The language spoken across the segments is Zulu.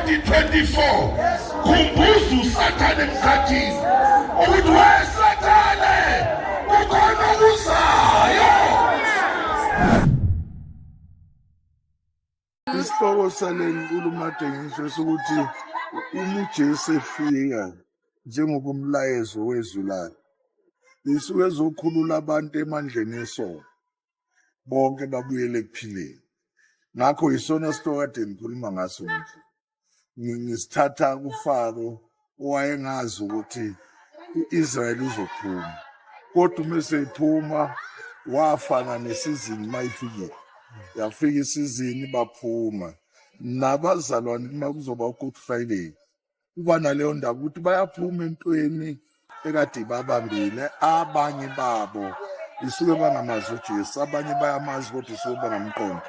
2024 kumbuza uSathane emkhathini ukuthi weSathane kukhona okuzayo. Isihloko sale nkulumo kade ngisho ukuthi uJesu efika njengokumlayezo wezulala isuke ezokhulula abantu emandleni esono bonke babuyele ekuphileni. Ngakho isona sihloko kade ngikhuluma ngaso nje. Ngisithatha kuFaro owayengazi ukuthi uIsrael uzophuma, kodwa uma seyiphuma wafana nesizini mayifikile. Yafika isizini baphuma nabazalwane uma kuzoba uGood Friday kuba naleyo ndaba ukuthi bayaphuma entweni ekade babambile. Abanye babo isuke bangamazi uJesu, abanye bayamazi kodwa isuke bangamqondi.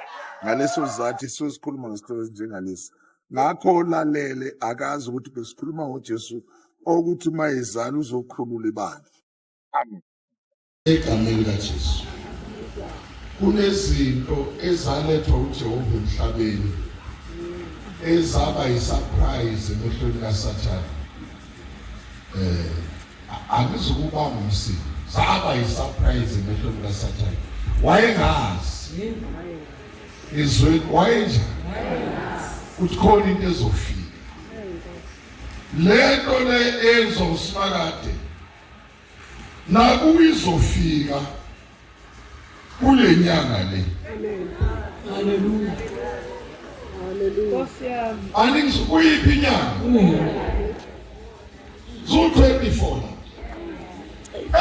Ngaleso sizathu isuke sikhuluma ngesithelo njengalesi. Ngakho lalele akazi ukuthi besikhuluma ngoJesu ukuthi uma ezala uzokhulula ibandla. Amen. Egameni likaJesu kunezinto ezalethwa uJehova emhlabeni ezaba yisurprise emehlweni kaSathane. Akuzukubamba umsini, zaba yisurprise emehlweni kaSathane. Wayengazi izwe wayenja ukuthi khona into ezofika. Lento le ezosimakade nakuyizofika kule nyanga le. Hallelujah. Hallelujah. Aningizukuyiphi inyanga? Zo-24.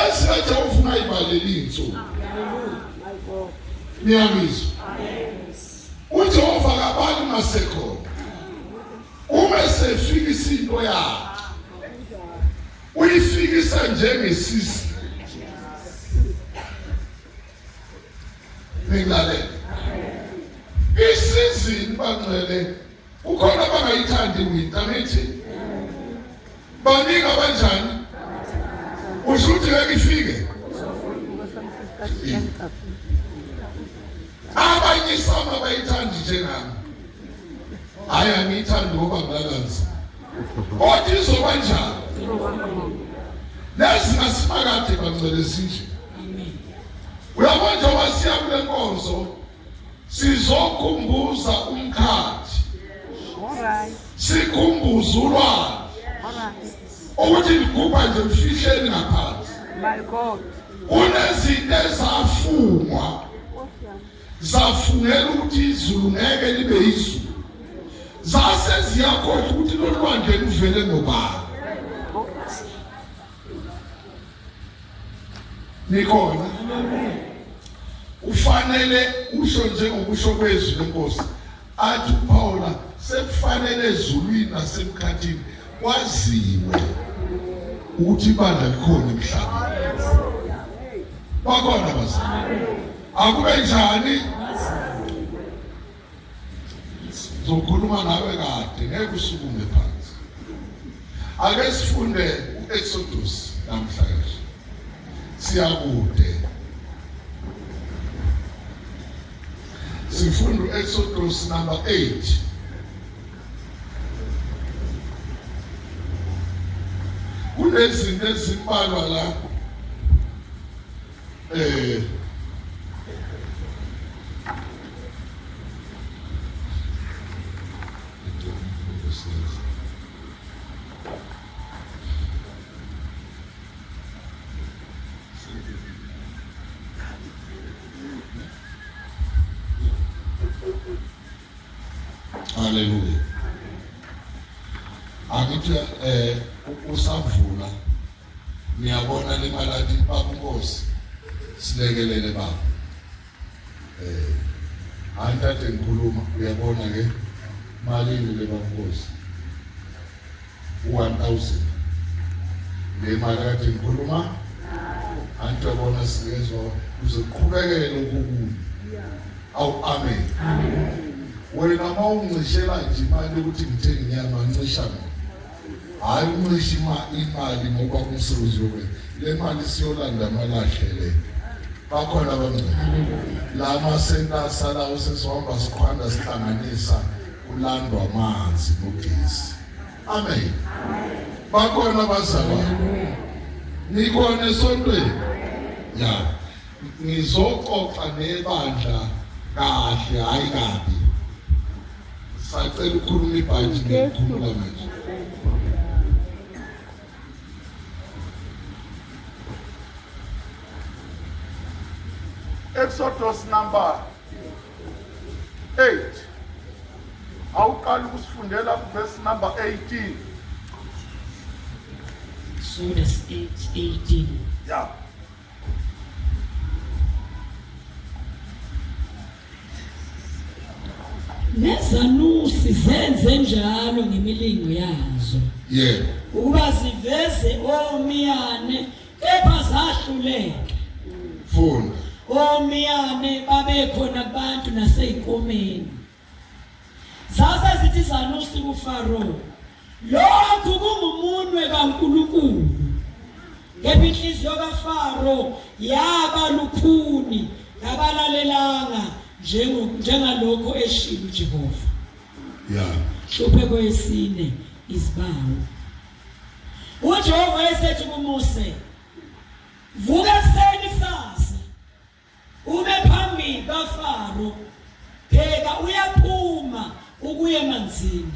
Esiyaje ufuna ibaleli insuku. Niyamizwa? uJehova kabani masekhona. Uma sefika isinto yakhe uyifikisa njengesisi. Ngilalela. Isizini bangcwele ukhona abangayithandi winter nithi. Baningi abanjani? Usho ukuthi ngeke ifike. Abanye sama bayithandi njengami. Hayi angiyithandi ngoba ngilakanzi. Kodwa izoba njani? Lezi asimakade bangcwele sinje. Uyabona wasiya kule nkonzo sizokhumbuza umkhathi. Sikhumbuza ulwandle. Ukuthi ligubha nje mfihleni ngaphansi. My God. Kunezinto ezafungwa. Zafungela ukuthi izulu ngeke libe izulu. Zase ziyakhohlwa ukuthi lo lwandle luvele ngobani. Nikhona. Ufanele usho njengokusho kwezwi lenkosi athi uPaula sekufanele ezulwini nasemkhathini kwaziwe ukuthi ibandla likhona emhlabeni. Bakhona bazali. Akube njani? Zokhuluma nawe kade ngeke usukume phansi. Ake sifunde uExodus namhlanje. Siyakude. Sifunda uExodus number 8. Kunezinto ezimbalwa la Hallelujah. Akithi usavula niyabona le maladi baba Nkosi silekelele baba. Antate ngikhuluma uyabona ke malini le baba Nkosi 1000 le maladi ngikhuluma antu yabona sikezwa uzoqhubekela ukukuni. Awu amen. Amen. Wena mawungcishela nje imali ukuthi ngithenge inyama ngisha mina. Hayi uncisha imali ngoba kumsebenzi wena. Le mali siyolanda amalahle le. Bakhona abangcwele. La masenta sala usesiwamba sikhwanda sihlanganisa ulandwa amanzi nogesi. Amen. Bakhona abazalwane. Nikhona esontweni? Ya. Ngizoxoxa nebandla kahle hayi kabi. Sacela ukukhuluma ibhanji ngikhuluma manje. Exodus number 8. Awuqala ukusifundela verse number 18. Exodus 8:18. Yeah. Nezanusi zenze njalo ngemilingo yazo. Yeah. Ukuba ziveze omiyane kepha zahluleka. Funda. Omiyane babekhona kubantu naseyinkomeni. Zasa zithi zanusi kuFaro, lokhu kungumunwe kaNkulunkulu. Kepha inhliziyo kaFaro yaba lukhuni, yabalalelanga njengalokho eshilo uJehova. Yeah. Hlupheko yesine izibawu. uJehova esethi kuMose, vuka ekuseni sasa, ube phambi kaFaro, pheka uyaphuma ukuya emanzini,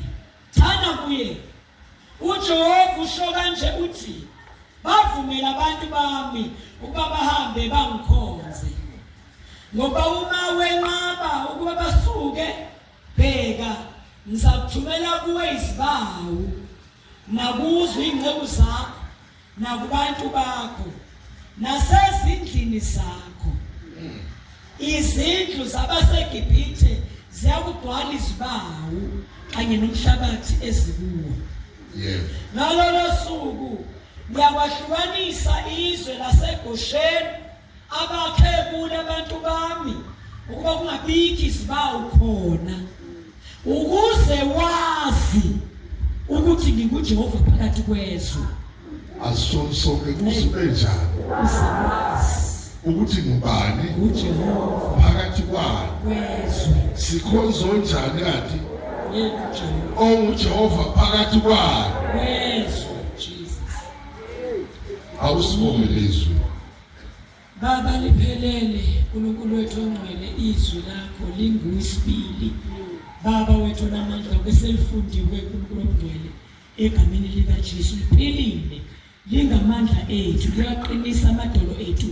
thana kuye. uJehova usho kanje uthi, bavumela abantu bami ukuba bahambe bangikhonze. Ngoba uma wenqaba ukuba basuke, bheka ngizakuthumela kuwe izibawu nakuzo ingceku zakho nakubantu bakho nasezindlini zakho. Izindlu zabaseGibhithe ziyakugcwala izibawu kanye nomhlabathi ezikuwo. Yeah. Ngalolo suku ngiyakwahlukanisa izwe laseGosheni abakhe kulo abantu bami ukuba kungabikho izibawu khona, ukuze wazi ukuthi nginguJehova phakathi kwezwe. Asonke kusube njani ukuthi ngubani uJehova phakathi kwabo kwezwe. sikhonzo njani kanti uJehova uJehova phakathi kwabo kwezwe. Jesus. awusibomelezwe. Baba liphelele uNkulunkulu wethu ongcwele, izwi lakho linguyisibili. Baba wethu namandla beselifundiwe uNkulunkulu ongcwele egameni likaJesu, liphilile, lingamandla ethu, liyaqinisa amadolo ethu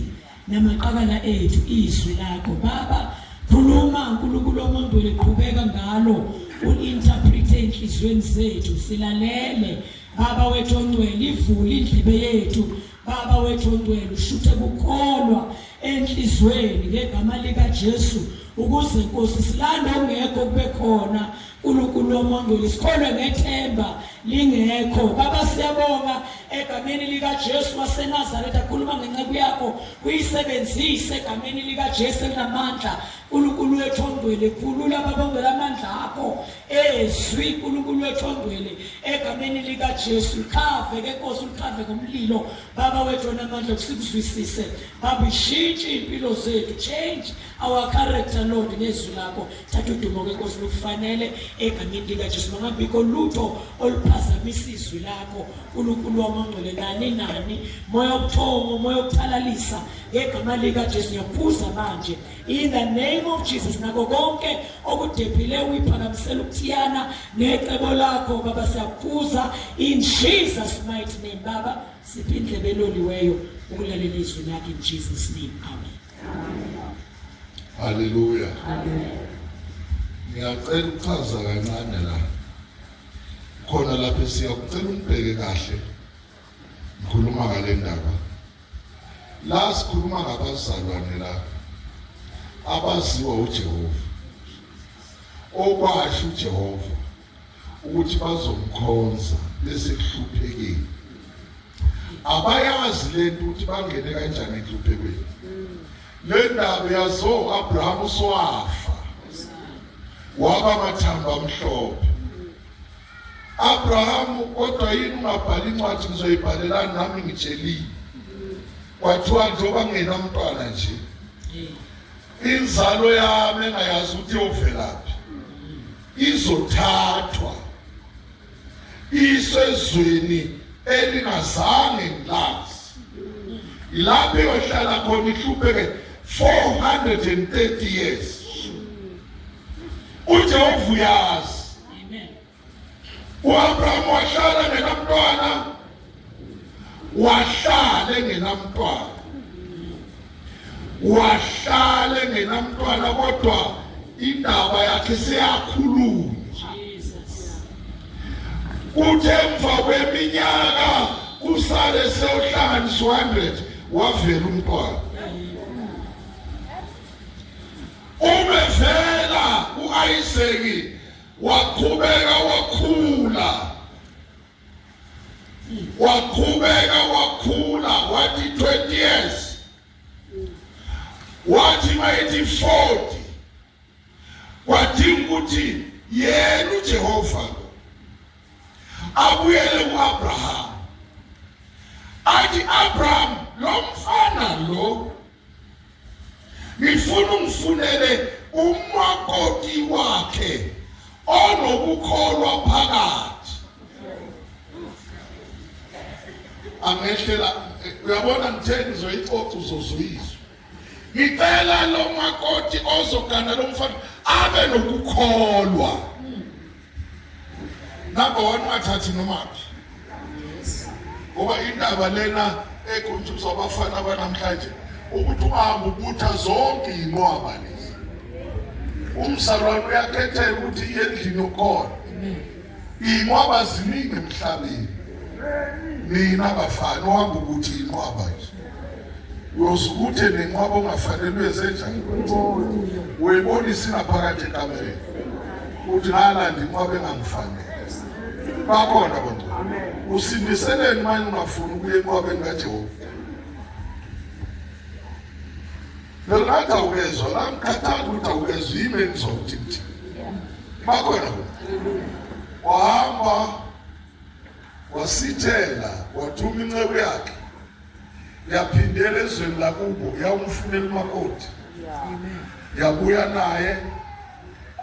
namaqabala ethu. Izwi lakho Baba, khuluma uNkulunkulu ongcwele, qhubeka ngalo, uinterprete enhlizweni zethu, silalele Baba wethu ongcwele, ivule indlebe yethu Baba wethu ongcwele, ushuthe ukukholwa enhlizweni ngegama likaJesu, ukuze Nkosi silanda ongekho kube khona uNkulunkulu omongcwele, sikholwe ngethemba lingekho. Baba siyabonga egameni likaJesu waseNazaretha, akhuluma ngenceku yakho, uyisebenzise egameni likaJesu elinamandla. uNkulunkulu wethu ongcwele, khulula Baba ongcwele amandla akho ezwi uNkulunkulu wethu ongcwele egameni likaJesu. Khave ke Nkosi, ukhave ngomlilo Baba wethu onamandla, usikuzwisise Baba, ishintshe impilo zethu, change our character Lord ngezwi lakho. Thatha udumo ke Nkosi lukufanele egameni likaJesu. Mangabikho lutho oluphazamisa izwi lakho uNkulunkulu wamangcwele, nani moya obuthongo, moya okuthalalisa ngegama likaJesu ngiyaphuza manje in the name of Jesus. Nako konke okudephile uyiphakamisela ukuthiyana necebo lakho Baba, siyaphuza in Jesus mighty name. Baba siphe indlebe eloliweyo ukulalela izwi lakho in Jesus name. Amen. Hallelujah. Ngiyacela ukuchaza kancane la khona lapho siyakucela umbheke kahle. Ngikhuluma ngale ndaba la, sikhuluma ngabazalwane la abaziwa uJehova, okwasho uJehova ukuthi bazomkhonza bese kuhluphekile. Abayazi lento ukuthi bangene kanjani enhluphekweni. Le ndaba yazo Abraham sowafa, waba mathambo amhlophe. Abraham kodwa yini ungabhali incwadi ngizoyibhalelana nami ngitshelile. Kwathiwa njengoba ngingenamntwana nje, inzalo yami engayazi ukuthi yovelaphi, izothathwa isezweni elingazange ngilazi. Ilapho yohlala khona ihlupheke 430 years. uJehova uyazi. uAbraham wahlala engenamntwana, wahlala engenamntwana, wahlala engenamntwana, kodwa indaba yakhe seyakhulunywa. Kuthe emva kweminyaka kusale sewuhlanganiswa 100 wavela umntwana. Umevela uIsaac waqhubeka wakhula, wathi 20 years, wathi mayithi 40, kwadinga ukuthi yena uJehova abuyele kuAbraham, athi Abraham, lo mfana lo ngifuna ungifunele umakoti wakhe onokukholwa phakathi. Angehlela, uyabona ngitheni zoyixoxa uzozuyizwa. Ngicela lo makoti ozogana lo mfana abe nokukholwa. Number 1 wathathi nomaphi. Ngoba indaba lena ekhunjuzwa abafana abanamhlanje ukuthi uhamba ubutha zonke inqwaba lezi. Umsalwane uyakhethela ukuthi endlini ukhona. Inqwaba ziningi emhlabeni. Nina bafana uhamba ukuthi inqwaba nje. Uyosukuthe nenqwaba ongafanelwe zenjani. Uyibona isinaphakathi ekamereni. Uthi ngalanda inqwaba engangifanele. Bakhona abantu. Usindiseleni manje ungafuni ukuya enqwabeni kaJehova. Nolaka ukezwa la mkhathala ukuthi awukezwa ime ngizokuthi. Bakhona. Wahamba wasithela, wathuma inceku yakhe. Yaphindela ezweni lakubo, yawumfunela umakoti. Yabuya naye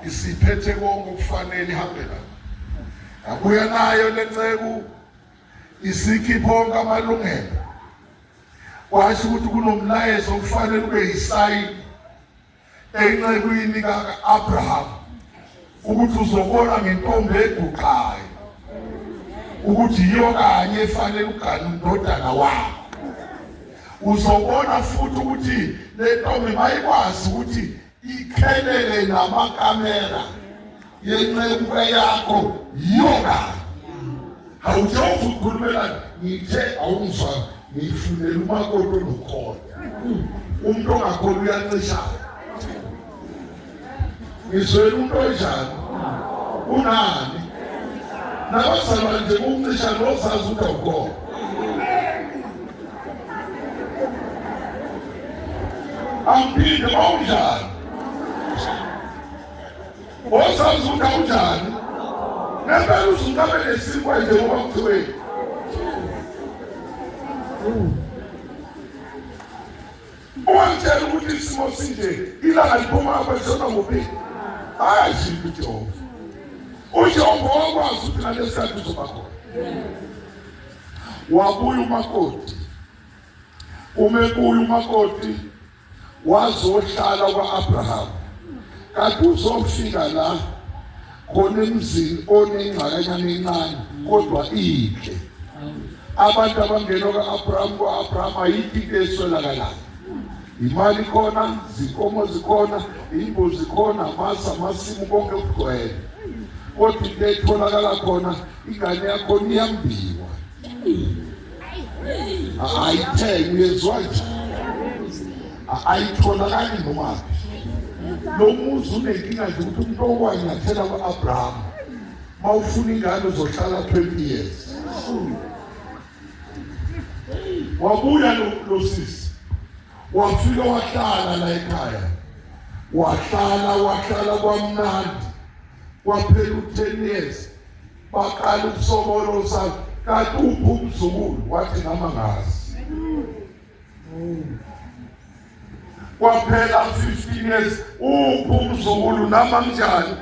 isiphethe konke okufanele ihambe naye. Yabuya nayo lenceku isikhipha konke amalungelo. Washo ukuthi kunomlayezo okufanele ube yisayini encekwini kaAbraham ukuthi uzobona ngentombi eduqayo ukuthi yiyo kanye efanele ugana indodana wakho. Uzobona futhi ukuthi le ntombi mayikwazi ukuthi ikhelele namakamera yenceku yakho yiyo kanye. Awujofu ukukhulumela ngithe awungizwa ngifunela umakoti onokholwa. Umuntu ongakholwa uyancishana. Ngizwela umuntu onjani? Unani? Nabazalwane nje kumncishana ozazi ukuthi awukholwa. Amphinde bawunjani? Ozazi ukuthi awunjani? Ngempela usungabe nesikwa nje ngoba kuthiwe. Uwangitshela ukuthi isimo sinje ilanga liphuma kwesona ngophi. Ayaziyo uJehova. uJehova wakwazi ukuthi nalesikhathi uzobakhona. Wabuya umakoti. Umebuya umakoti wazohlala kwaAbraham. Kanti uzofika la khona emzini onengxakanyana encane kodwa inhle. Abantu abangena kwaAbraham ayikho eswelakalayo. Imali khona, zinkomo zikhona, imbuzi zikhona, amasimu konke kugcwele. Kodwa into etholakala khona ingane yakho iyambiwa. Ayithenge uyezwa nje. Ayitholakali noma. Lo muzi unenkinga nje ukuthi umuntu okwanyathela kwaAbraham mawufuna ingane uzohlala 20 years. Wabuya lo sisi. Wafika wahlala la ekhaya. Wahlala kwamnandi. Waphela 10 years. Baqala ukusobolosa kanti umzukulu wathi nama ngazi. Kwaphela 15 years umzukulu nama njani?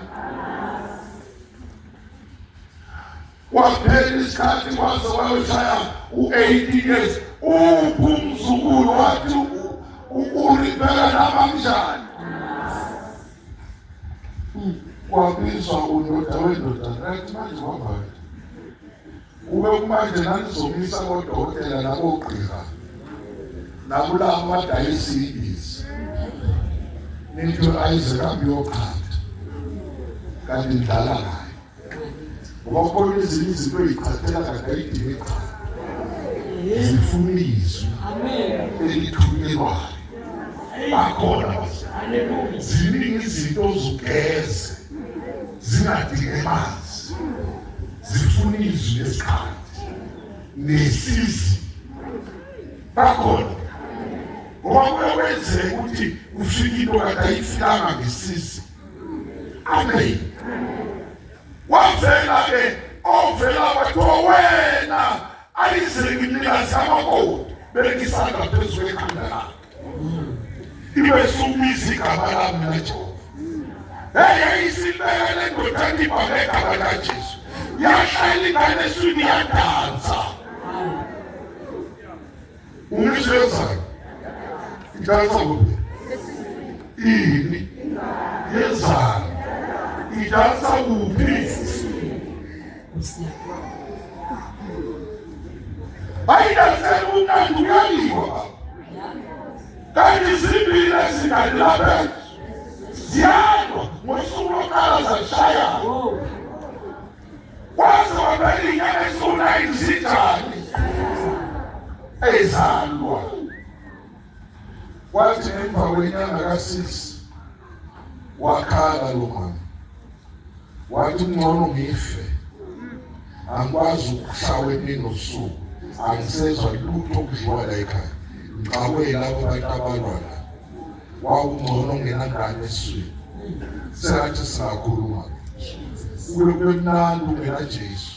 Waphela isikhathi kwaze wayoshaya u-18 years. Umzukulu wathi uribheka nabanjani. Kwabizwa undoda wendoda right manje kwabani. Ube kumanje nanizomisa kodokotela nabogqira. Nakula amadayisi ibisi. Nithi Isaac abiyoqhatha. Kanti ndala ngayo. Ngoba khona ezinye izinto ezichathela kade ayidingi iqhatha. Zifuniswe. Amen. Elithunyelwayo. Bakhona base. Haleluya. Ziningi izinto zugeze. Zingadingi amanzi. Zifuniswe esikhathi. Nesizi. Bakhona. Ngoba kwenzeka ukuthi ufike into kade ayifikanga ngesisi. Amen. Wavela ke ovela kwathiwa wena ayizeki mnikazi amakoti bengisanda phezu kwekhanda lakhe. Ibe sumisa igama lami naJehova. Hey isibekele ndoda ndibhale igama laJesu. Yahlala ingane eswini yadansa. Ungishezana. Idansa kuphi? Ini. Yezana. Idansa kuphi? Ayidansela umnandi uyaliwa. Kanti zibile zingane lapha. Ziyalwa ngosuku lokuqala zashaya. Kwaze wabela inyanga ezona izinjani. Ezalwa. Kwathi emva kwenyanga ka-6 wakhala lo mama. Wathi ngcono ngife. Angikwazi ukuhlala emini nosuku. Angisezwa lutho okudliwa la ekhaya. Ngixawela labo bantu abalwana. Wawungcono ngenangane eswini. Sengathi singakhuluma. Kube mnandi ungena Jesu.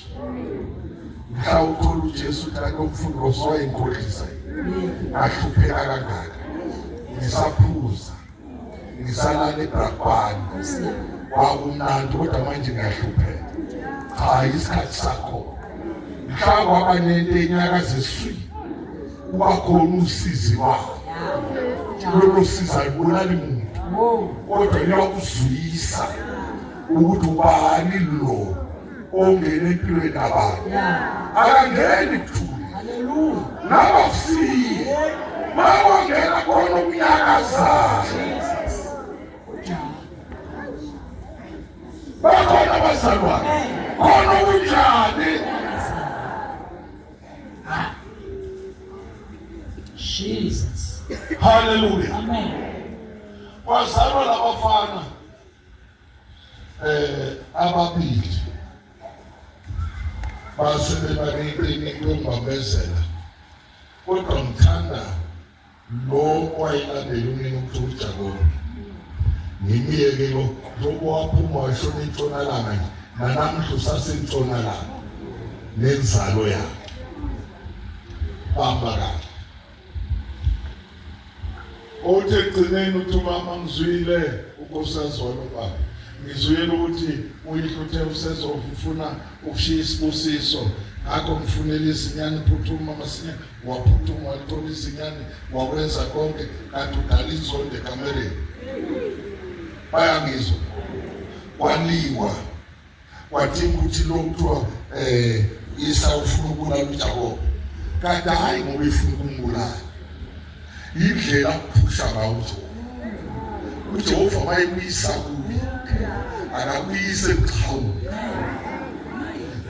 Mhla uthola uJesu kanti umfundo oswayinkohlisa. Ahlupheka kangaka. Ngisaphuza. Ngisalala eBrakpan. Wakumnandi kodwa manje ngiyahlupheka. Cha isikhathi sakho. Mhlawumbe abanento enyakaza eswini. Ubakhona usizi wakho. Lolo siza libulala umuntu. Kodwa liyakuzuyisa ukuthi ubani lo ongena empilweni yabantu. Akangeni kuthuli. Haleluya. Nabafike. Mawangena khona ukunyakaza. Bakhona bazalwane. Khona kunjani? Jesus. Hallelujah. Amen. Wazalwa labafana ababili. Basebebanekeni yombambezela. Kodwa ngithanda lo wayelandela umini ukuthujakola. Ngimiyeke lo waphuma washona entshonalanga nanamhla usasentshonalanga nenzalo yakhe. Bamba kahle. Othi egcineni uthi mama ngizwile ukosazwa lo baba. Ngizwile ukuthi uyihluthe usezofuna ukushiya isibusiso. Akho ngifunela izinyane phuthuma masinya waphuthuma wathola izinyane wakwenza konke kanti udala izonde ekamereni. Bayangizwa. Kwaliwa. Wathi ukuthi lo kuthiwa Isa ufuna ukubulala uJakobe. Kanti hayi ngoba efuna ukumbulala. Indlela ukuphusha ngayo uJehova mayebuyisa kubi akabuyise ebuqhawe.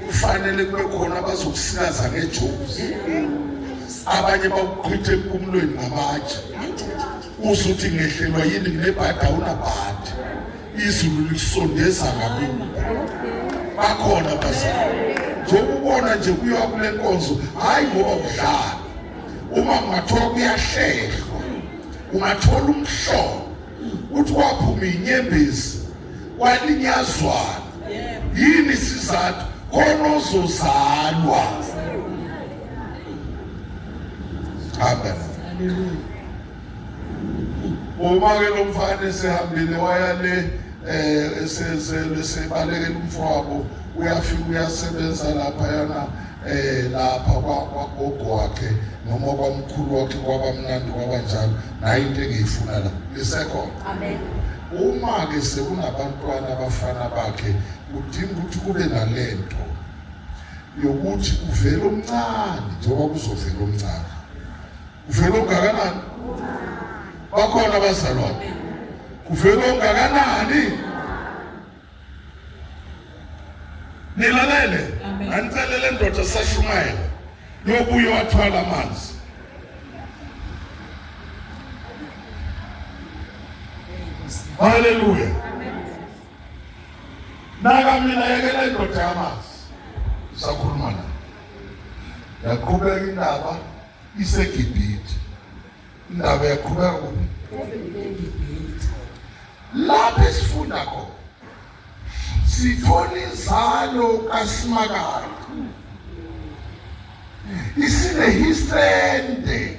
Kufanele kube khona abazokusikaza ngejozi. Abanye bakuqhithe empumulweni ngamatshe. Usuthi ngehlelwa yini nginebhada unabhadi. Izulu lisondeza ngakubo. Bakhona bazali. Njengobona nje kuyiwa kule nkonzo hayi ngoba udlala. Uma ungathola kuyahlehlwa. Ungathola umhlobo. Uthi kwaphuma inyembezi. Kwalinyazwana. Yini isizathu? Khona ozozalwa. Amen. Hallelujah. Uma ke lo mfana esehambile waya le esezelwe sebalekela umfowabo uyafika uyasebenza lapha yana lapha kwagogo wakhe noma kwamkhulu wakhe kwabamnandi kwabanjalo nayo into engiyifuna la lisekhona. Amen. Uma-ke sekunabantwana abafana bakhe kudinga ukuthi kube nalento yokuthi uvele omncane njengoba kuzovela omncane. Uvele ongakanani? Bakhona abazalwane. Uvele ongakanani? Nilalele. Angicelele ndoda sashumayela yobuye wathwala amanzi. Hallelujah. Naka mina yekela indoda yamanzi. Sakhuluma nayo. Yaqhubeka indaba iseGibhithe. Indaba yaqhubeka kuphi? Lapho sifunda khona sithola inzalo kaSimakade. Isine history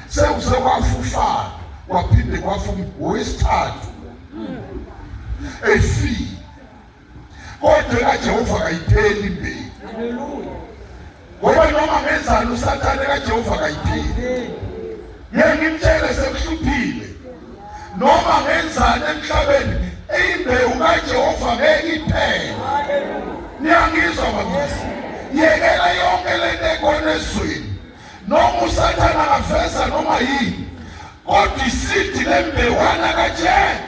sekwafufa waphinde kwafuma wesithathu efi kodwa kaJehova kayipheli imbewu. Haleluya. Ngoba noma ngenzalo usathane kaJehova kayipheli. Yeke ngimtshele sekuhluphile noma ngenzalo emhlabeni imbewu kaJehova ngeke iphele. Haleluya. Niyangizwa babusi? Yekela yonke lento ekhona ezweni noma usathane angaveza noma yini kodwa isithi lembewana kaJehova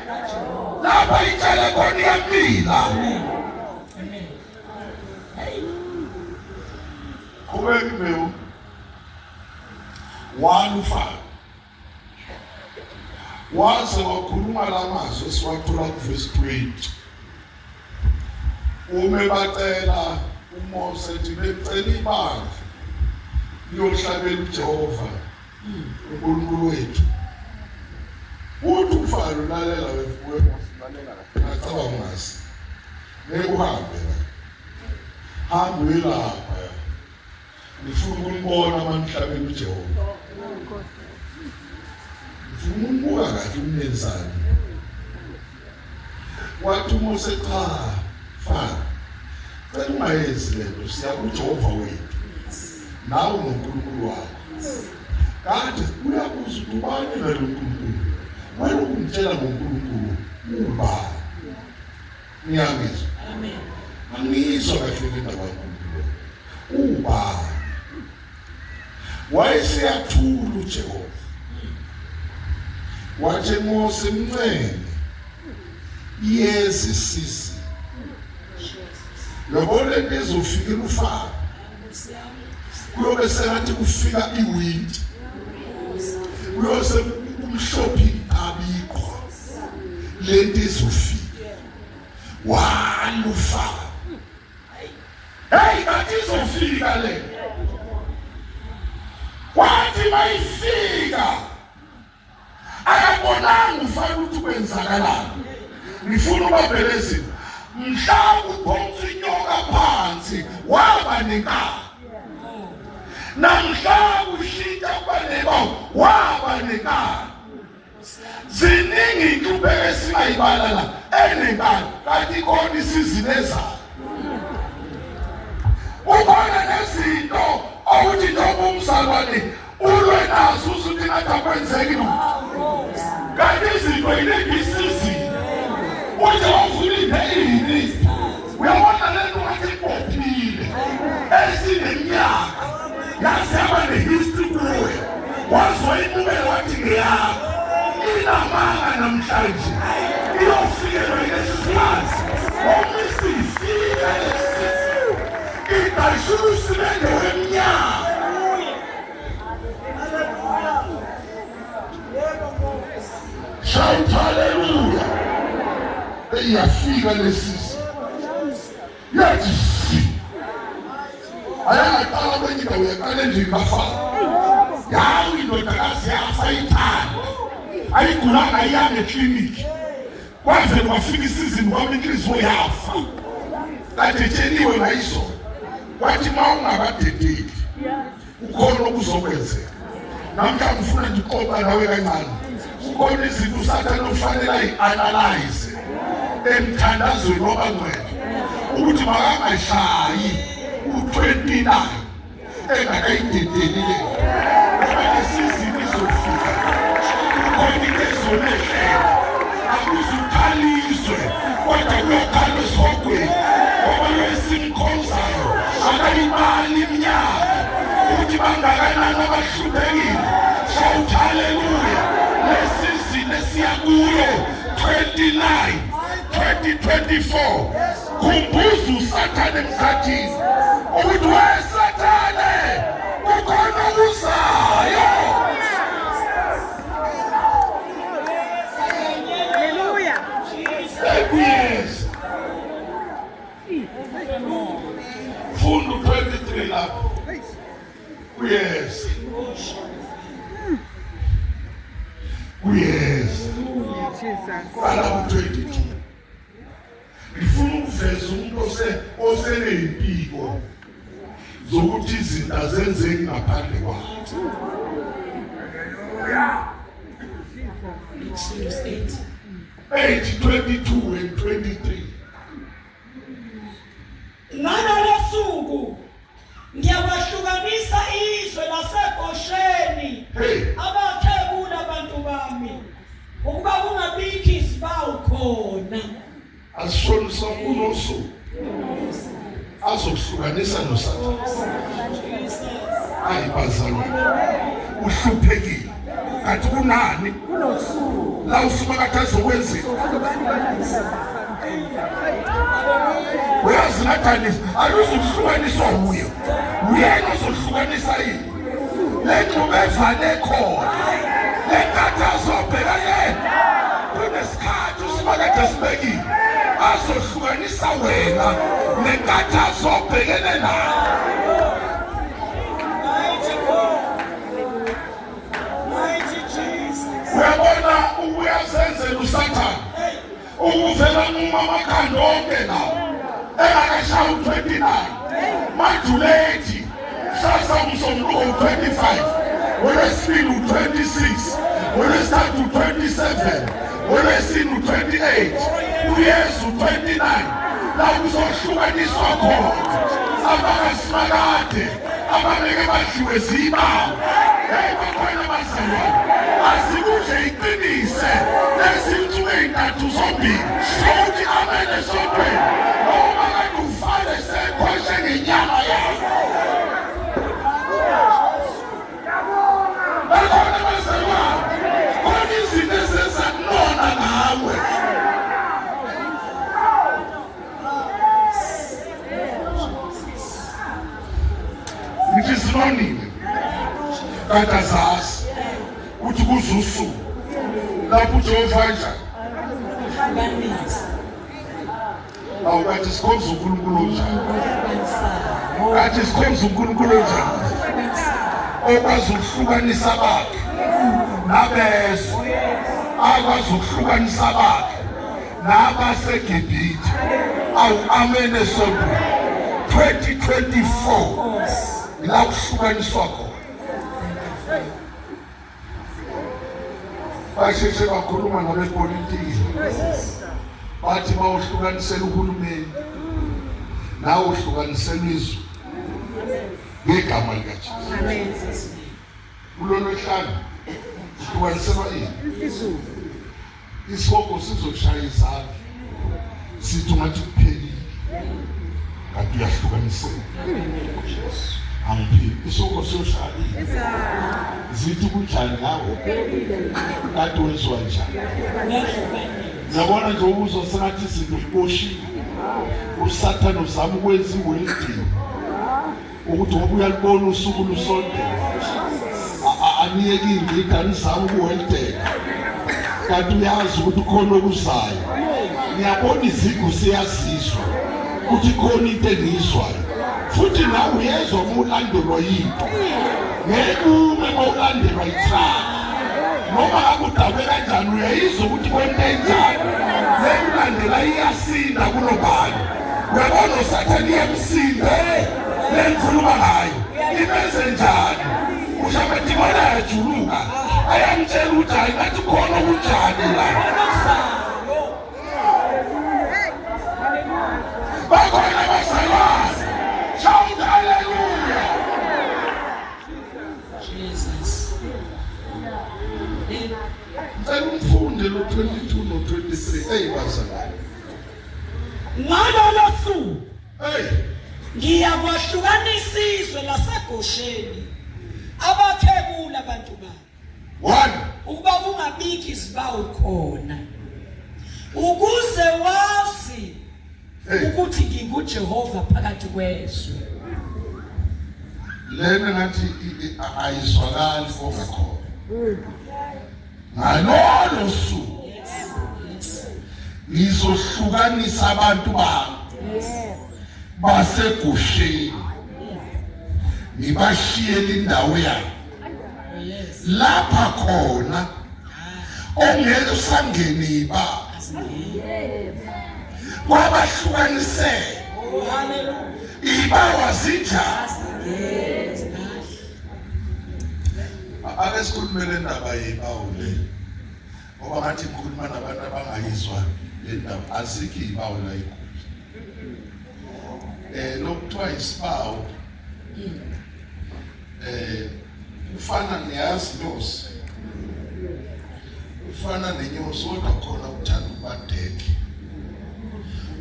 lapha itshale khona iyamila. Amen. Kubeka imbewu walufaka waze wakhuluma lamazwi esiwathola kuverse 20. Ume bacela uMose ethi becela ibandla liyohlabela uJehova uNkulunkulu wethu. Uthi umfana lalela wevuke ngasilalela kahle. Ngicabanga ngasi. Nekuhambe la. Hambe lapha. Ngifuna ukumbona amamhlabeni uJehova. Ngifuna umbuka kahle umnenzani. Wathi uMose cha fana. Cela ungayenzi lento siya kuJehova wethu. Nawe uNkulunkulu wakho. Kanti uyabuza ukuthi ubani lo uNkulunkulu? Wena ukumtshela ngoNkulunkulu ubani? Ngiyangizwa. Amen. Angizwa kahle le ndaba kaNkulunkulu. Ubani? Wayesiyathula uJehova. Wathi Mose mncele yezi sisi. Yabona lezofika ufaka. Kuyobe sengathi kufika iwindi. Uyose umhlophi abikho. Lento izofika. Walufa. Hey, kanti izofika le. Wathi mayifika. Akabonanga ufana ukuthi kwenzakalani. Ngifuna ubabelezini. Mhla kuphonsa inyoka phansi waba nenkani. Namhla ushintsha kwanebawo waba nenkani. Ziningi inhlupeko esingayibala la enenkani kanti khona isizini ezayo. Ukhona nezinto awuthi njengoba umzalwane ulwe nazo usuthi ngathi akwenzeki lutho. Kanti izinto yileli isizini. Uze wavula impeyini. Uyabona lento ngathi ibophile. Esineminyaka. Yaseba nehistory kuwe. Wazoyibukela wathi ngeyakho. Inamanga namhlanje. Iyofikelwa ngesikhathi. Omisifika lesizwe. Idashulusimende weminyaka. Shout hallelujah. Iyafika lesizwe. Yathi si. Ayaqala kwenye indawo yaqala nje kafana. Yawo indodakazi yafa ithanda. Ayigulanga iyange ekliniki. Kwaze kwafika isizini kwami inhliziyo yafa. Kade tsheliwe ngayizona. Wathi ma ungakadedeli ukhona okuzokwenzeka. Namhlanje ufuna nje uqoqa nawe kancane. Ukhona izinto usathane ufanele ayi-analyze. emthandazweni wabangcwele ukuthi makangashayi u-29 engakayidedelile ngoba lesizini izofika khona into ezolehlela akuzukhaliswe kodwa kuyokhalwa esihogweni ngoba lwesimkhonzayo akayimali iminyaka ukuthi bangakanani abahluphekile. Shout hallelujah. Lesizini esiya kuyo 29 2024 khumbuza uSathane emkhathini ukuthi weSathane kukhona okuzayo. Hallelujah. Yes. Fundo 23 lapho. Yes. Yes. Fala ku-22. Ngifuna ukuveza umuntu oseney'mpiko zokuthi izinto azenzeki ngaphandle kwakhe. Exodus 8, 22 and 23. Ngalolo suku ngiyabahlukanisa izwe laseGosheni abathebula abantu bami ukuba kungabikho izibawu khona. Asishonisa kunosuku azokuhlukanisa noSathane. Hayi bazalwane, uhluphekile kanti kunani la ufuna kathi azokwenzeka. Uyazi nathani aluzuhlukaniswa huyo uyena ozohlukanisa yini le nqubo evane khona le nkathi azobhekane kunesikhathi usimakade sibekile azohlukanisa wena le nkathi azobhekene nayo. Uyabona ukuyasenzela uSathane ukuvela ngumamakhanda onke lawo engakashaya u-29 majulethi sasamsomluko u-25 olwesibili u-26 olwesithathu u-27 olwesine u-28 uyesu u-29 la kuzohlukaniswa khona abakasimakade ababeke badliwe zibawu. Hey bakhona bazalwane, asikuje iqinise lezinsuku ey'ntathu zombili sokuthi amen esontweni noma kade ufale sekhoshe ngenyama yakho. Bakhona bazalwane, khona izinto esezakunona ngawe. Ngithi sinonile kanti azazi ukuthi kuze usuku lapho uJehova njani. Awu kanti sikhonza uNkulunkulu onjani, kanti sikhonza uNkulunkulu onjani okwazi ukuhlukanisa bakhe nabezwe, akwazi ukuhlukanisa bakhe nabaseGibhithe. Awu amen esontweni 2024 ila kuhlukaniswa khona. Basheshe bakhuluma nabepolitiki bathi bawuhlukanisela uhulumeni nawe uhlukanisela izwe ngegama likaJesu. Kulolwehlanu uhlukaniselwa yini? Isihogo sizokushaya izandla sithi ungathi kuphelile kanti uyahlukanisela. Angiphili isihogo siyoshaya zithi kunjani ngawo kanti wenziwa njani. Ngiyabona nje ubuzwa sengathi izinto ziboshiwe. uSathane uzama ukwenza iwelding ukuthi ngoba uyalibona usuku lusondela aniyeke ingida nizama ukuweldeka kanti uyazi ukuthi khona okuzayo. Ngiyabona izigu siyazizwa ukuthi khona into engiyizwayo futhi nawe uyezwa uma ulandelwa yinto ngeke ume mawulandelwa yithanga noma akudabe kanjani uyayizwa ukuthi kwento enjani lekulandela iyasinda kunobani. Uyabona uSathane iyamsinda lengikhuluma ngayo imenze njani ushabathi imali ayajuluka ayamtshela ukuthi hayi ngathi khona kunjani la. ngalolo suku Hey, ngiyakwahlukanisa izwe laseGosheni abathebula abantu babo one. ukuba kungabikho izibawu khona ukuze wazi ukuthi nginguJehova phakathi kwezwe. Lena ngathi ayizwakali kongakhona. Ngalolo suku ngizohlukanisa abantu bami baseGosheni ngibashiyele indawo yabo lapha khona ongeke usangene ibaba kwabahlukanise ibawa zinjani. Ake sikhulumele indaba yebawu le ngoba ngathi ngikhuluma nabantu abangayizwa le ndaba. Azikho ibawu la ikhulu lokuthiwa isibawu ufana neyazi inyosi, ufana nenyosi kodwa khona uthanda ukubadeke.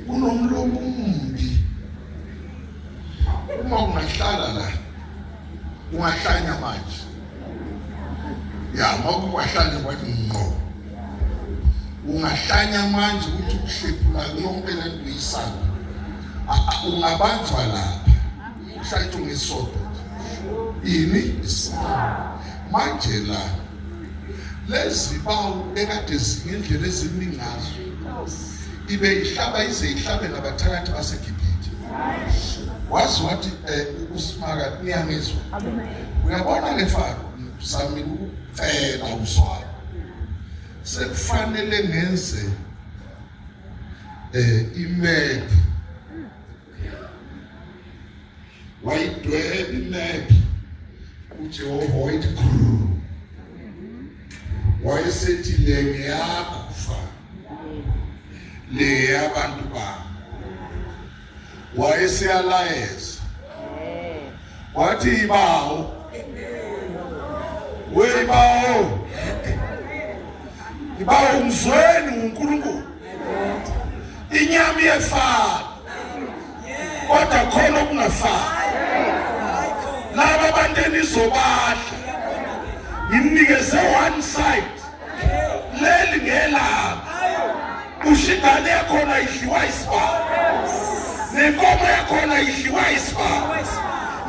Kunomlomo ombi uma ungahlala la ungahlanya manje ya makuwahlanya kwathi ngqo ungahlanya manje ukuthi ukuhlephula yonke le nto uyisana ungabanjwa lapha uhlathi ungesodo ini manje la lezi bawu ekade zingindlela eziningi ngazo ibe ihlaba ize ihlabe nabathakathi baseGibhithe. Wazi wathi usimaka niyangizwa uyabona le faro sami ukucela uswalo sekufanele ngenze imap wayidweba imap uJehova wayithi khulu wayesethi le ngiyakho le abantu bami wayeseyalayeza wathi ibawo webawo ibawo umzweni uNkulunkulu inyama yefana kodwa khona okungafani laba bantu enizobadla ngimnikeze one side leli ngelanga ushingane yakhona idliwa isibawo nenkomo yakhona idliwa isibawo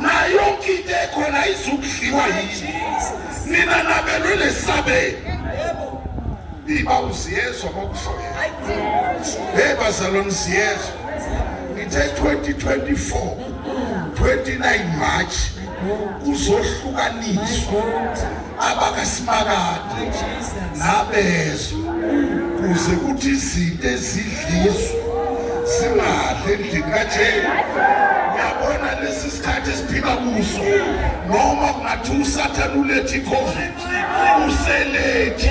na yonke into ekhona izukudliwa yini nina nabelwe lesabeni ibawu ziyezwa bokushoya bazalwane ziyezwa ngithe 2024 29 March kuzohlukaniswa abakaSimakade nabezwe kuze kuthi izinto ezidlizwe singadle endlini kaJesu. Uyabona lesi sikhathi esiphila kuso noma kungathi uSathane ulethe iCovid uselethi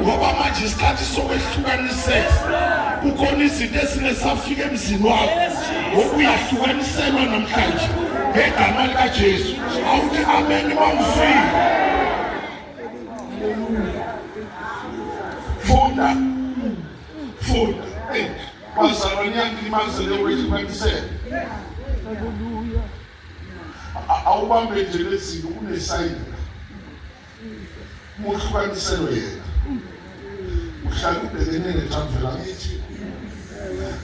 ngoba manje isikhathi sokwehlukaniseka kukhona izinto ezingesafika emzini wakho ngokuyahlukaniselwa namhlanje ngegama likaJesu. Awuthi amen mawufika. Funda bazalwane yangilimazele kwehlukaniseka awubambe nje lezinto kunesayini muhlukaniselwe yena uhlala ubhekene nethamvela ngithi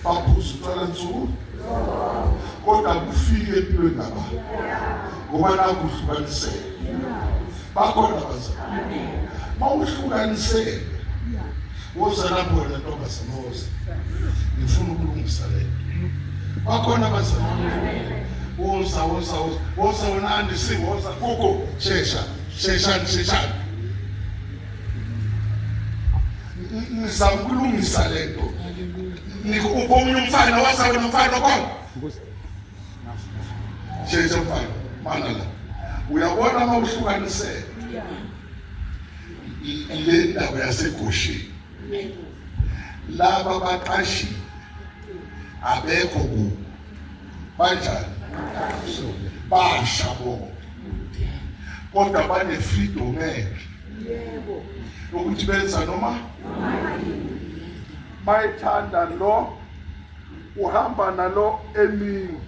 baphuza utshwala nsuku kodwa kufike empilweni ngaba ngoba nakuhlukaniseka bakhona bazalwane mawuhlukaniseka woza lapho wena ntombazana woza ngifuna ukulungisa le bakhona bazalwane woza wena andisiwoza kuko shesha nizamkulungisa le nto ubonye umfana waza wena umfana khona shesha umfana mana la uyabona mawuhlukaniseka le ndaba yaseGosheni laba baqashi abekho ku banjani basha bonke kodwa bane freedom yebo ukuthi benza noma mayithanda lo uhamba nalo emini,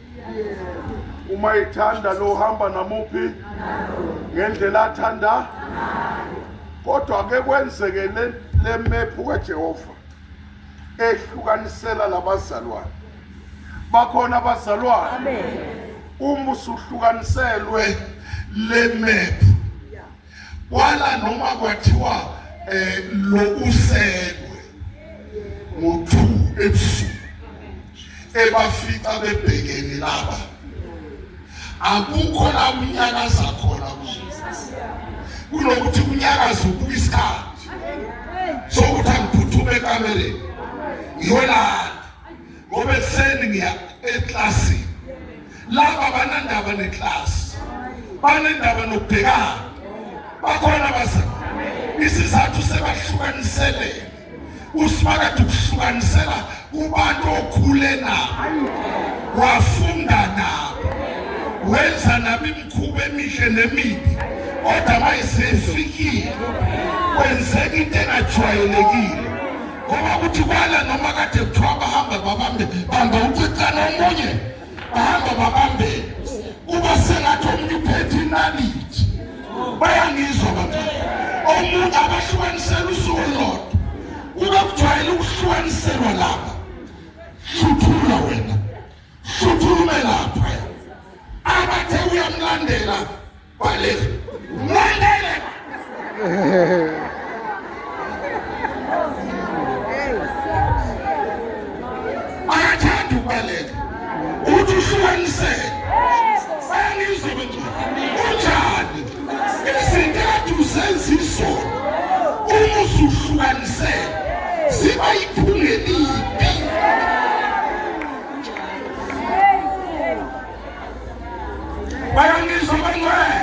uma ithanda lo uhamba namuphi ngendlela athanda. Kodwa ke kwenzeke le mephu kaJehova ehlukanisela labazalwane. Bakhona abazalwane uma usuhlukaniselwe le mephu wala noma kwathiwa lo uselwe ngo-2 ebusuku ebafica bebhekene laba, akukho la unyakaza khona kunokuthi unyakaza ukuyisikhathi sokuthi angiphuthume ekamereni ngiyolala ngoba ekuseni ngiya eklasini. Laba banandaba neklasi, banendaba nokubhekana. Bakhona abazalwane isizathu sebahlukanisele usimakade ukuhlukanisela kubantu okhule nabo, wafunda nabo, wenza nabo imikhuba emihle nemibi, kodwa mayisefikile kwenzeka into engajwayelekile. Ngoba kuthi kwala noma kade kuthiwa bahamba babambe, bamba ucicana omunye, bahamba babambe, kuba sengathi omunye uphethe inalithi. Bayangizwa bantu omunye abahlukanisela usuku olulodwa, kuba kujwayele ukuhlukaniselwa lapha. Hluthula wena, hluthulume lapha. Abathe uyamlandela baleka, mlandele. Ayathanda ukubaleka uthi uhlukanisele. Bayangizwa bantu unjani izinto kade uzenza izono, uma usuhlukanisele ziba iphunga elibi. Bayangizwa bangcwele,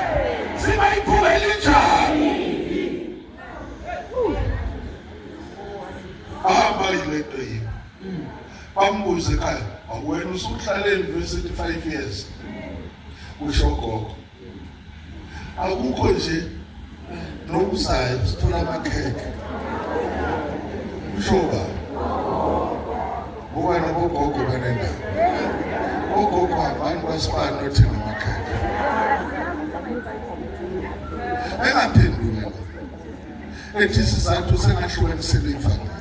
ziba iphunga elinjani. Ahamba yilento yini bambuze ekhaya, wena usuhlale e-university 5 years? Usho gogo, akukho nje nokuzayo sithola amakhekhe. Usho ba ngoba nogogo banendaba, ogogo abantu basibani othenga amakhekhe engaphendula ethi isizathu sengahlukanisele ifana.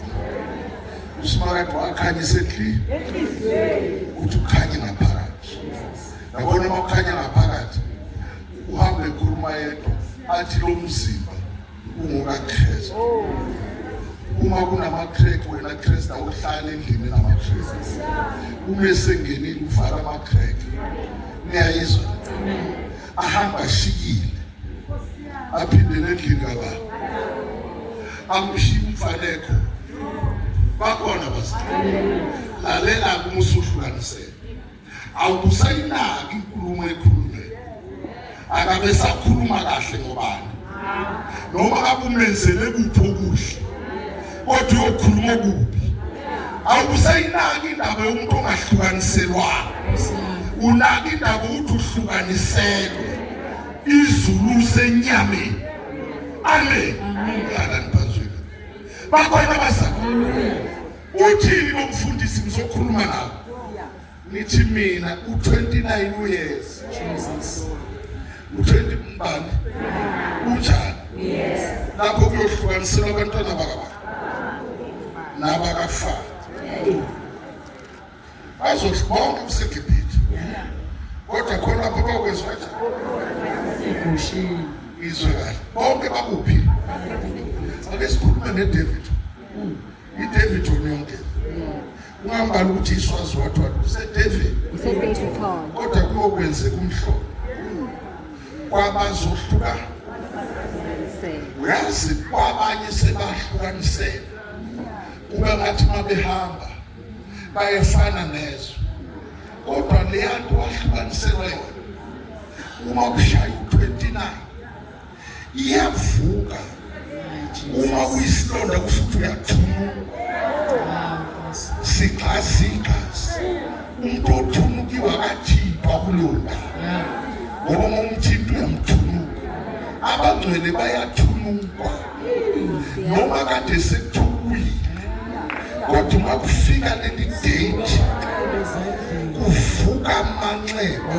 Usimakade wakhanyisa enhliziyweni uthi ukhanye ngaphakathi. Yabona uma ukhanya ngaphakathi uhambe ekhuluma yedwa athi lo mzimba ungokaKristu. Uma kunama-crack wena Kristu awuhlala endlini nama-crack. Uma esengenile ufaka ama-crack. Niyayizwa? Ahamba ashikile aphindele endlini kababa, amshiya umfaneko. Bakhona abazalwane lalela uma usuhlukanisele, awubusayinaki inkulumo ekhulunywe, akabe sakhuluma kahle ngobani noma kabe umenzele kuphi okuhle, kodwa uyokhuluma okubi. Awubusayinaki indaba yomuntu ongahlukaniselwanga, unaki indaba ukuthi uhlukaniselwe izulu senyameni. Amen. Bakhona abazalwane uthini lo mfundisi ngizokhuluma nawe? Nithi mina u-29 years u-20 mbani unjani? Lapho kuyohlukaniselwa abantwana bakababa nabakafana bazohlubonke kuseGibhithe, kodwa khona lapho bakwenziwa njani? Izwe kahle bonke bakuphi? Ake sikhulume neDavid. iDavid onyonke ungambala ukuthi iswazi wathi useDavid, kodwa kuyokwenzeka umhlobo kwabazohlukana. Uyazi kwabanye sebahlukanisele kuba ngathi mabehamba bayefana nezwe, kodwa leyanto wahlukaniselwa yona uma kushaya u-29 iyavuka. Uma kuyisilonda kufuthi uyathumuka, sigazi umuntu othumukiwe akathipha kulonda, ngoba ngomthinto uyamthumuka. Abangcwele bayathumukwa noma kade sekuthukile, kodwa uma kufika leli date kuvuka amanxeba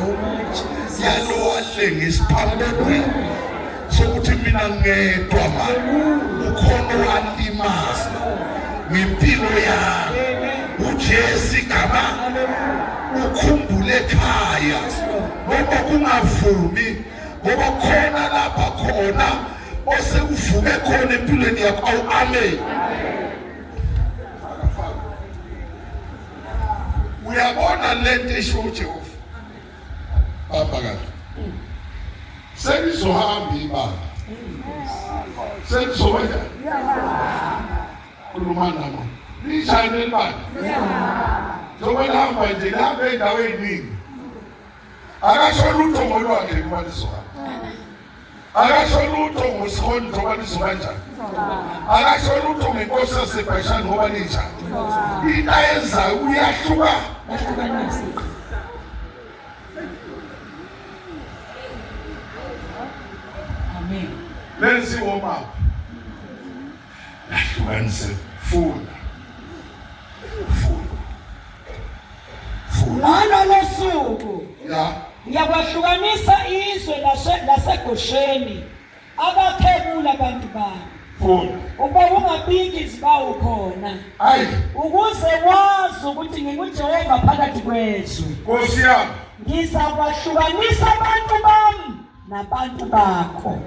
yalo walengisa phambili sokuthi mina ngedwa manje ukhona owalimaza ngempilo yami. uJesu igama ukhumbule ekhaya ngoba kungavumi, ngoba khona lapha khona osekuvuke khona empilweni yakho. Amen. Uyabona lento esho uJehova baba kahle, senizohamba ibanga, senizowenza khuluma nami nishayine ibanga njengoba nihamba nje nihambe ey'ndaweni ey'ningi. Akasho lutho ngolwandle kuba nizohamba, akasho lutho ngosikhoni ngoba nizoba njani, akasho lutho ngenkosi yaseBhashani ngoba ninjani. Into ayenzayo uyahluka. Amen. Lenzi warm up. Lahlukanise funda. Ngalolo suku Ya. ngiyakwahlukanisa izwe laseGosheni abakhebula abantu bami. Funda. Ukuba ungabiki izibawu khona. Hayi. Ukuze wazi ukuthi nginguJehova phakathi kwezwe. Nkosi yami. Ngizakwahlukanisa abantu bami nabantu bakho.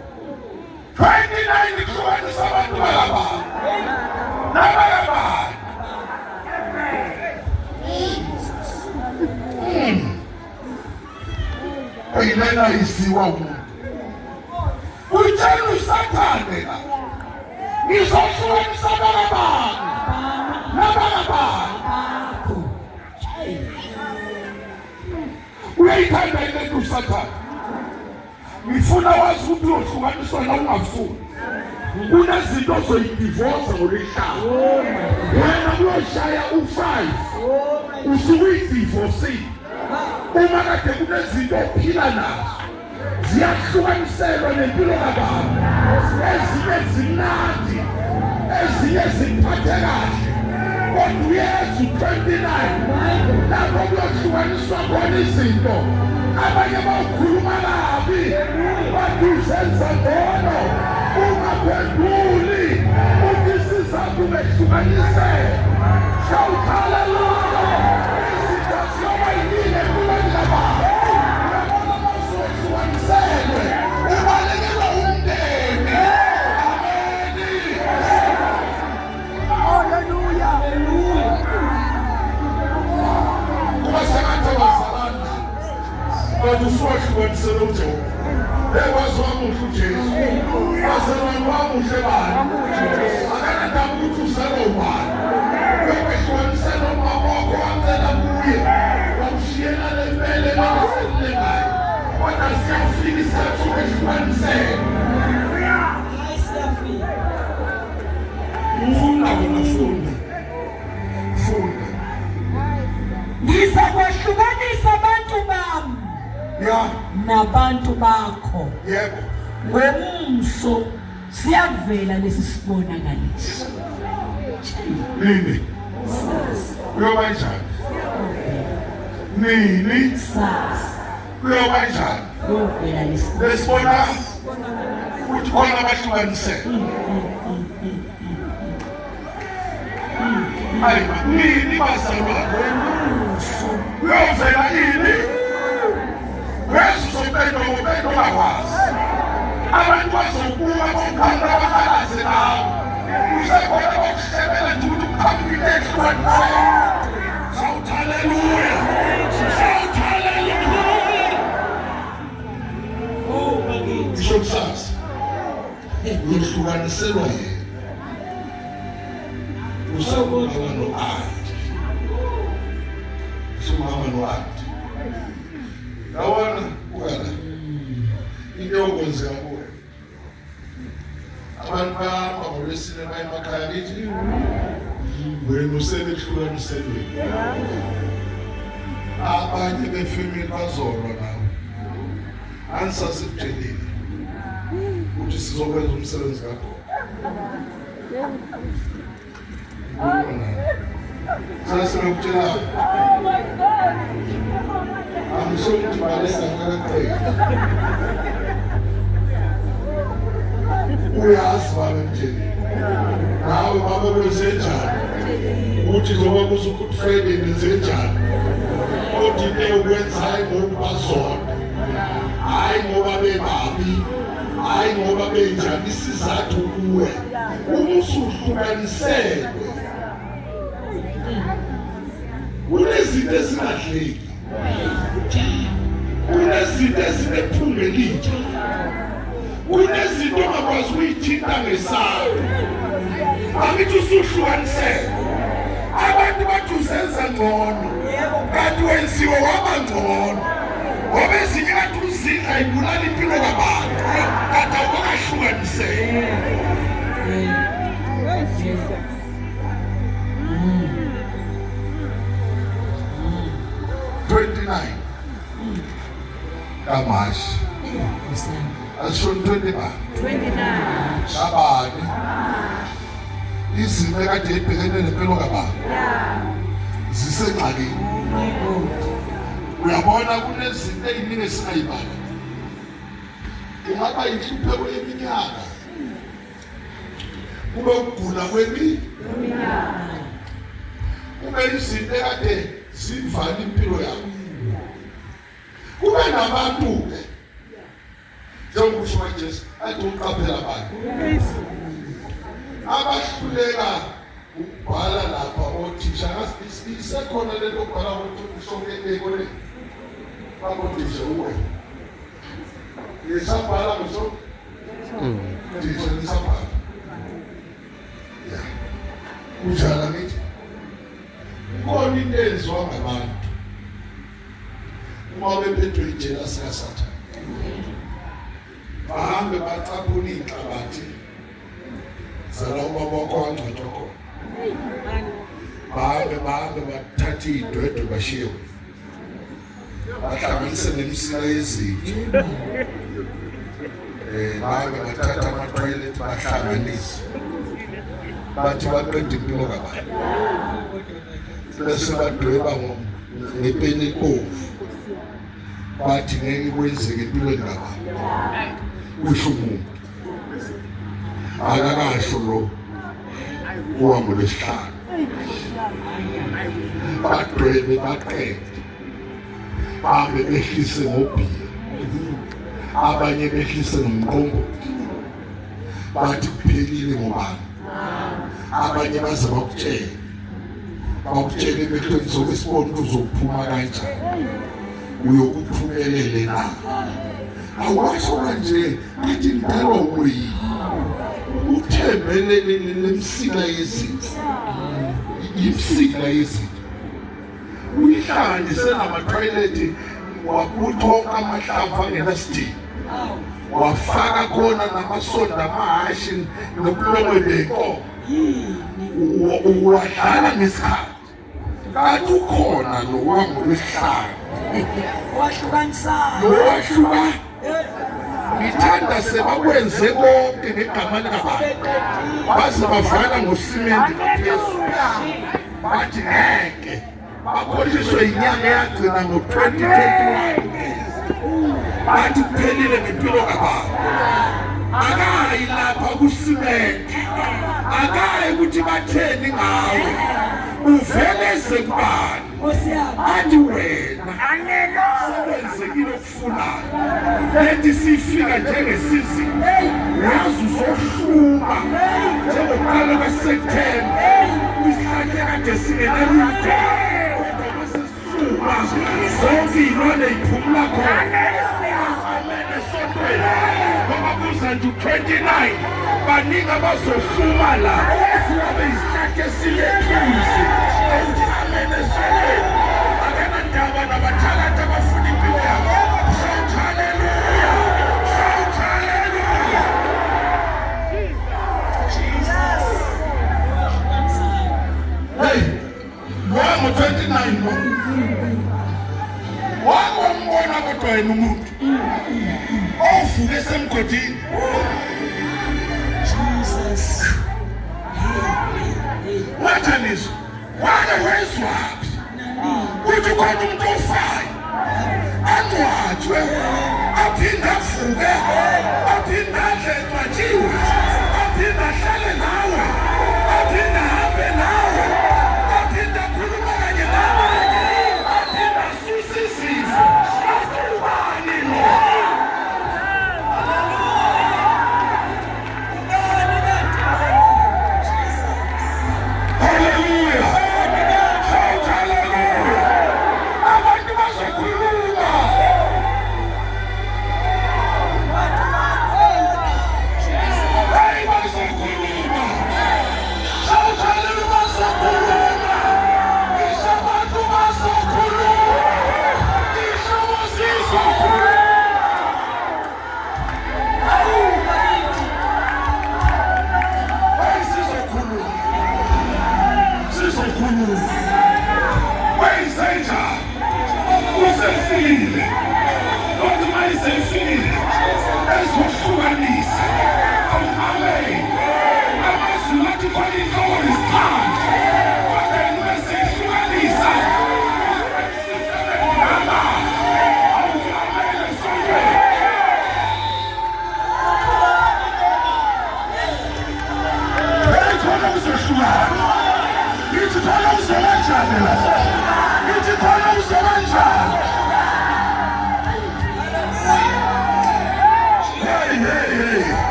29 kuhlukanisa abantu balaba. Nabalaba. Ayilena isiwa umuntu. Uyitshela uSathane la. Ngizohlukanisa balaba. Nabalaba. Uyayithanda ile nto uSathane. Ngifuna wazi ukuthi uhlukaniswa la ungafuni. Kunezinto ozoyidivorce ngolesihlanu. Wena uyoshaya u5 usukuyidivorce. Uma kade kunezinto ophila nazo ziyahlukanyiselwa nempilo kaBaba. Ezinye zimnandi, ezinye ziphathe kahle. Kodwa uYesu 29 lapho kuyohlukaniswa khona izinto. Abanye bawukhuluma kabi, bathi uzenza ngcono, ungaphenduli, uthi isizathu behlukanise. Shout hallelujah. Izinto ziyobayilile empilweni kaBaba. Uyabona mawusuhlukanisele, ubalekelwa umndeni. Hallelujah. Kuba sengathi abazalana kodwa usuwahlukanisele uJehova. Ekwazi wamuhle uJesu, bazalwane wamuhle bani, akanandaba ukuthi uzalwa ubani. Uyabahlukanisela umama wakho wamcela kuye, wamshiyela le mele engaselengayo, kodwa siyafika isikhathi sokwehlukanisela. Hayi siyafika. Funda wena, funda. Ngizakwahlukanisa abantu bami Ya, nabantu bakho. yebo. Ngomso siyavela lesi sibonakaliso. Nini? Kuyoba njani? Nini? Sasa Kuyoba njani? yovela lesi Lesibona ukuthi khona abahlukanisele. Hayi, nini bazalwane? Kuyovela ini? Yesu sopendo ngopendo bakwazi. Abantu bazobuka bokhanda abakhalaze nawo. Usekhona bokuhlebela nje ukuthi ukhambile ehlukanisele. Shout hallelujah. Shout hallelujah. Oh bakithi. Isho kusasa. Uhlukaniselwa yena. Usomama no-anti. Usomama no-anti. Yabona ukala. Into yokwenzeka kuwe. Abantu bahamba ngolwesine baye emakhaya kithi. Wena usele ehlukaniselweni. Abanye befamily bazolwa nawe. Ansasikutshelile ukuthi sizokwenza umsebenzi kaGod. Sasinokutshela angisho ukuthi balesa ngakaqhela uyazi babe mjeni nawe babe bezenjani uthi njengoba kusukuthi Friday nenzenjani kodwa into ukwenzayo ngoba bazona hayi ngoba bebabi hayi ngoba benjani isizathu kuwe uma usuhlukanisele kunezinto ezingadleki kunezinto ezinephunga elitsha kunezinto ongakwazi ukuyithinta ngesandla angithi usuhlukanisele abantu bathi uzenza ngcono kanti wenziwe waba ngcono ngoba ezinye kanti uzidla ibulala impilo kabantu kanti awukahlukanisele. 29 Kamashi asho 20 ba 29 Shabani izimo ekade ibhekene nempilo kabantu zisengxakini. Uyabona kunezinto eziningi esingayibala ungaba inhlupheko yeminyaka kube ukugula kweminyaka kube izinto ekade zivala impilo yakho kube nabantu-ke njengokusho kaJesu athi uqaphela abantu abahluleka ukubhala lapha othisha isekhona lento okubhala usuke ekoleni babothisha uwe lisabhala kuso thisha lisabhala ya kunjalo ngithi khona into eyenziwa ngabantu uma bephethwe ijelasi kaSathane bahambe bacaphuna iy'nhlabathi zala ubaba wakho wangcwatshwa khona bahambe bathatha iy'dwedwe bashiye bahlanganise nemisila yezinto bahambe bathatha amathoyilethi bahlanganise bathi baqeda impilo kabantu bese badweba ngepeni elibovu bathi ngeke kwenzeke empilweni kabantu kusho umuntu akakasho lo uhambo lwesihlanu badwebe baqede babe behlise ngobhiya abanye behlise nomqombothi bathi kuphelile ngobani abanye baze bakutshele emehlweni zokwesibona uzokuphuma kanjani uyokuphumelele na awasho kanje athi ngidalwa uyini uthembele lemsila yezinto imsila yezinto uyihlanganise namathoyilethi wabuthonka amahlamvu angenasidingo wafaka khona namasonda amahashi nobulongwe benkomo wadlala ngesikhathi kanti ukhona lo wangu lwesihlanu wahluka ngithanda sebakwenze konke ngegama likaBaba baze bavala ngosimende ngaphezulu bathi ngeke bakholiswe inyanga yagcina ngo-2021 bathi kuphelile ngempilo kaBaba akayi lapha kusimende akayi ukuthi batheni ngawe uveleze kubani athi wena sebenzekile okufunayo lethi sifika njengesizini yazi uzohluma njengokuqala kwaSeptemba isihlahla kade singenalude zonke iy'lwane yiphumula khona amen esontweni ngoba kuza nje u-29 baningi abazohluma la abe isihlahla esilethuzi awuthi amen esontweni akanandaba nabathakathi abafuna impilo yabo shout hallelujah shout hallelujah Jesus hey wango 29 no wangomubona kodwa yena umuntu ovuke esemgodini Jesus wathaniso wake wezwaphi kuthi khona umuntu ofayo angcwatshwe aphinde avuke aphinde adle engcwatshiwe aphinde ahlale nawe aphinde ahambe nawe aphinde akhulume kanye nawe aphinde asuse izifo asubani lo.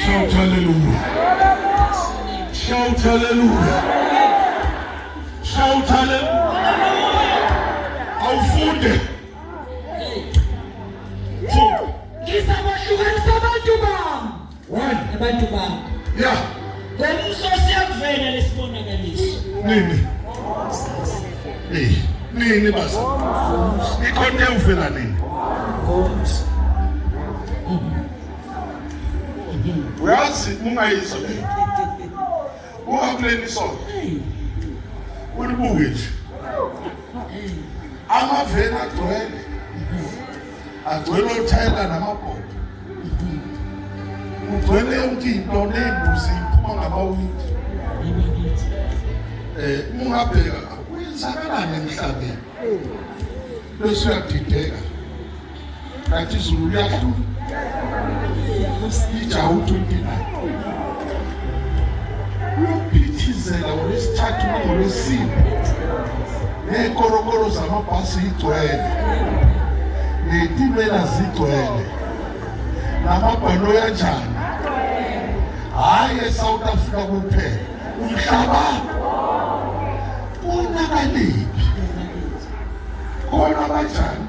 Shout hallelujah. Shout hallelujah. Shout hallelujah. Awufunde. Ngizabahlukanisa abantu bami. Why? Abantu bami. Yeah. Ngomsosi yakuvela lesibonakaliso. Nini? Nini basa? Ikhonde uvela nini? Ngomsosi. Uyazi ungayizwa le. Uhamleni so. Ulibuke nje. Amavena agcwele uthayela namabhodo. Ugcwele yonke into nembuzi iphuma ngamawindi. Ungabheka kwenzakalani emhlabeni. Bese uyadideka. Kanti izulu liyadlula. Ijawu 29. Uyophithizela ngolesithathu ngolesine. Nekorokoro zamabhasi igcwele. Nezitimela zigcwele. Namabhano yanjani. hayi eSouth Africa kuphela, umhlaba unakaliphi khona kanjani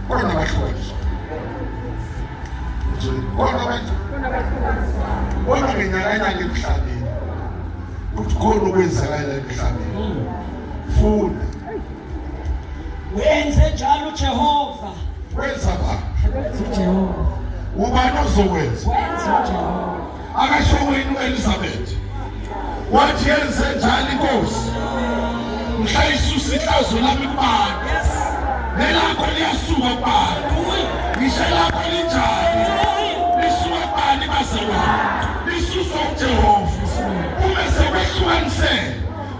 khona bahlukaniswa khona ngenyakanyaka emhlabeni ukuthi khona okwenzakala emhlabeni. Funda wenze njalo uJehova, wenza ba uJehova ubani ozokwenza wenze uJehova. akasho wenu Elizabeth wathi yenze njalo inkosi mhla isusa ihlazo lami kubani nelakho liyasuka kubantu ngisho lakho linjani lisuka kubani bazalwane lisuswa uJehova uma sekwehlukanisele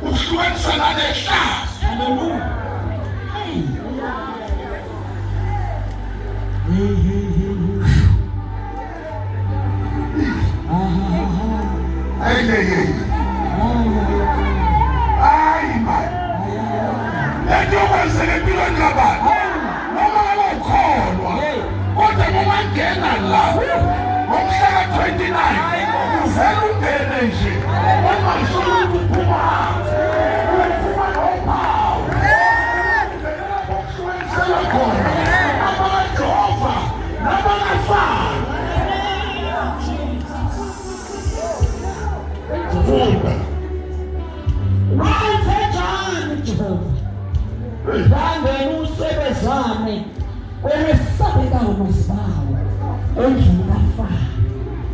ukuhlukanisa nalehlazo. Hallelujah. Hey, man. Let your voice say, "You don't know about." No matter what call, what the woman get and love. What shall 29? Very energy. What my soul to Puma. Ngangena usebenzane kwesabeka uMasibawo endlini kaFaro.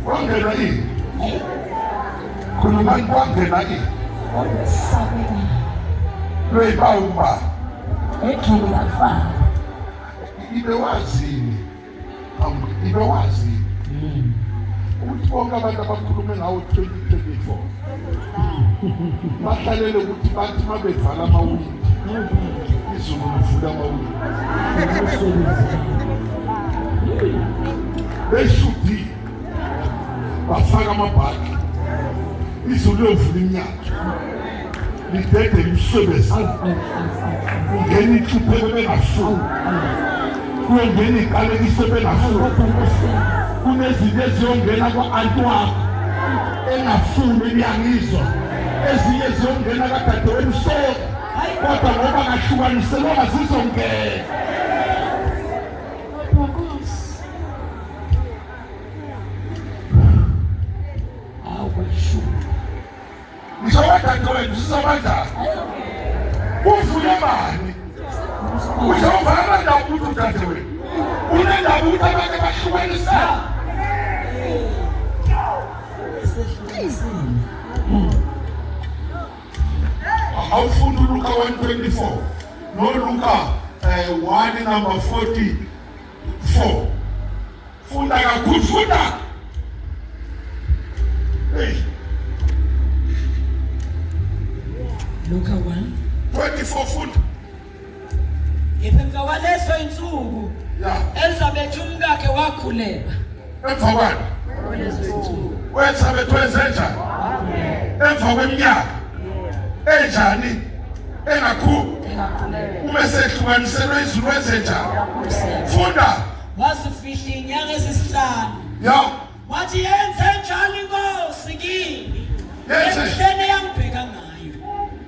Wangena yini? Khuluma kwangena yini? Sabeka Lwebawu ba. endlini kaFaro. Ibe wazini. Ibe wazini. Ukuthi bonke abantu abakhulume ngawo 2024 bahlalele ukuthi bathi mabevala amawindi izulu livula amawindi beshudi bafaka amabhaki izulu livula inyatho lidede limsebezi ungena icupheke bengafuni kungena iqalekise bengafuni kunezinto eziyongena kwa-anti wakho engafuni liyangizwa ezinye ziyongena kadadewenu sonke kodwa ngoba ngahlukaniselwanga zizongena. Ngisho kadadewenu sizobanjani uvule bani uzovala ndabuthi udadewenu unendabuthi abantu bahlukanisa. Awufunda uLuka 1:24 noLuka 1:44. Funda kakhulu, funda. Hey. Luka 1:24 funda. Emva kwalezo insuku Elizabeth umkakhe wakhulelwa. Emva kwani? Elizabeth wenze njani? Emva kweminyaka enjani engakhulu uma sehlukaniselwe izulu wenze njani? Funda. Wasifihla inyanga ezisihlanu. Ya. Wathi yenze njalo inkosi kimi. Emhlene yangibheka ngayo.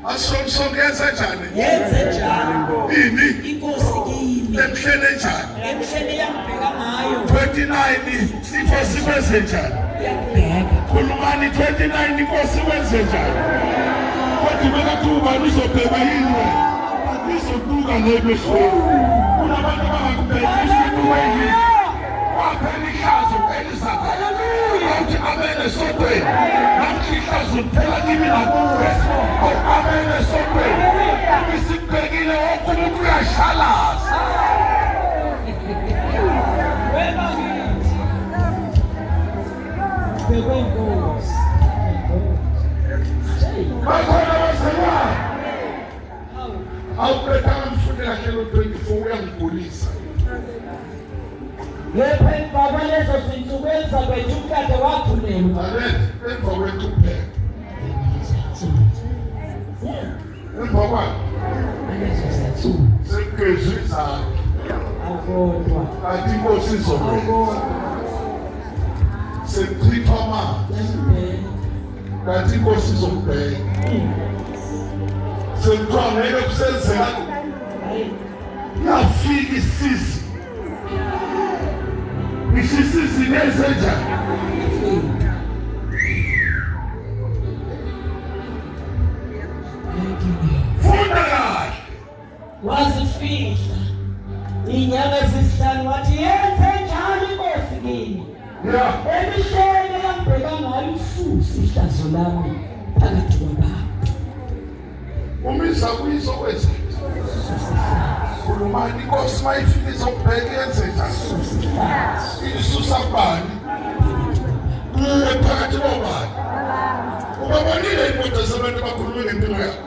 Asonke yenze njani? Yenze njalo. Ini? Inkosi kimi. Emhlene njani? Emhlene yangibheka ngayo. 29 inkosi wenze njani? Yangibheka. Khulumani 29 inkosi wenze njani? Kodwa bekakuba uzobheka yini? Izobuka nebehlweni. Kunabantu abangakubhekisi kuwena. Waphela ihlazo Elizabeth. Uthi amene sotweni. Namhla ihlazo liphela kimi nakuwe. Amene sotweni. Isikubhekile wonke umuntu uyashalaza. Bakhona basekhaya. Awubhekanga mfundi kahle lo 24 uyangigulisa. Emva kwalezo zinsuku Elizabeth umkakhe wakhulelwa. Emva kwethuphela. Emva kwani? Sekugezwe izandla. Akodwa. Kanti inkosi izokwenza. sekuchithwa amanzi kanti inkosi izokubheka sekuthiwa ngeke kusenzeka yafika isizini ngisho isizini ezenjani funda kahle wazifihla inyanga ezisihlanu wathi yenze njalo inkosi kimi ebihleni eyambheka ngayo ususa ihlazo lami phakathi kwabantu umisa kuyizo kwenza khulumani inkosi mayifika izokubheka yenze njani isusa kubani phakathi kwabani ubabonile imoto zabantu abakhulume ngempilo yakho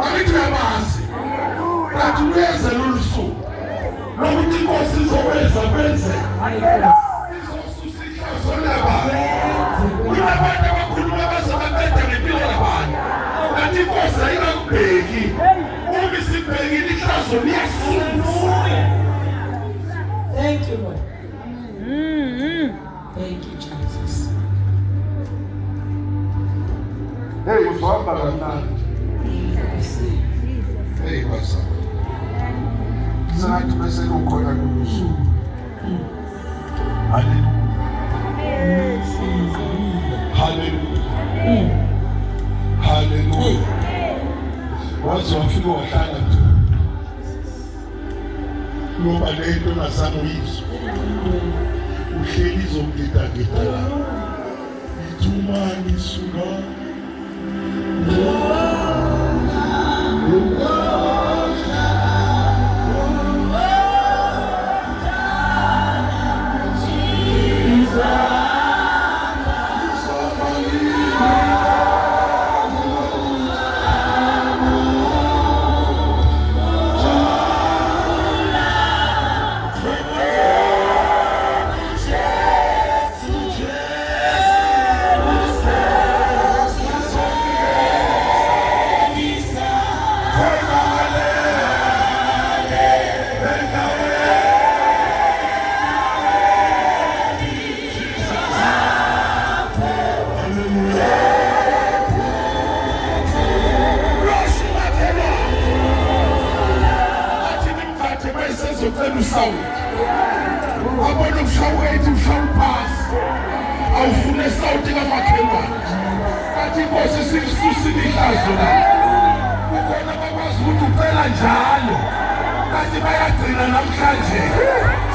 angithi uyamazi kanti uyeze lolu suku lokuthi inkosi izokwenza kwenzeka izosusa ihlazo labantu kunabantu abakhuluma bazabaqeda ngempilo yabantu kanti inkosi ayikakubheki uma isibhekile ihlazo liyasusa. Thank you, Lord. Thank you, Jesus. Hey, uzwamba kamnandi. Hey, basa. Zathi bese kukhona kusuku. Hallelujah. Hallelujah. Wazofika wahlala nje. Ngoba lento nasana uyizwa. Uhleli izomgidagida la. Ithumani suka. Abona ushawethu ushawuphasi awufune sawuthi kamakhelwane kanti inkosi sikususile ihlazo la kukhona bakwazi ukuthi ucela njalo kanti bayagcina namhlanje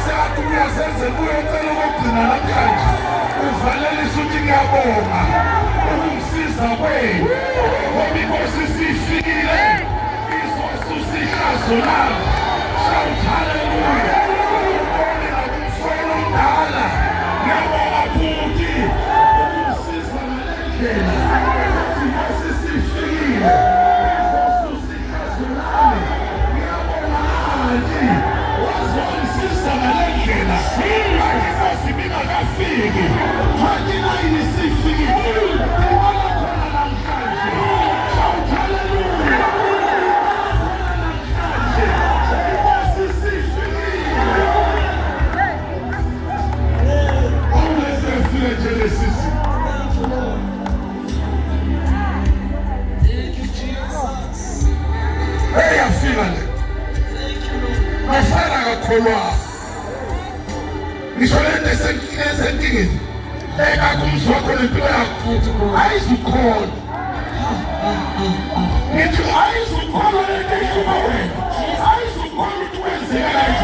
sekathi uyazenzela uyocela ukugcina namhlanje uvalelisa ukuthi ngiyabonga ukumsiza kwenu ngoba inkosi siyifikile izosusa ihlazo lami. Shout hallelujah. Dala, ngiyabonga futhi ukumsiza ngalendlela inkosi sifikile izosusa ihlazo lami. Ngiyabonga anti wazongisiza ngalendlela inkosi bingakafiki hathi nayini sifikile ibona khona namhlanje. Shout hallelujah. Genesis. Thank you, Lord. Thank you, Jesus. Hey, I feel it. Thank you, Lord. My father got cholera. Nishole sentini. Eka kumswako lempilo yako. I used to call. I used to call on the day to my way. I used to call it Wednesday night.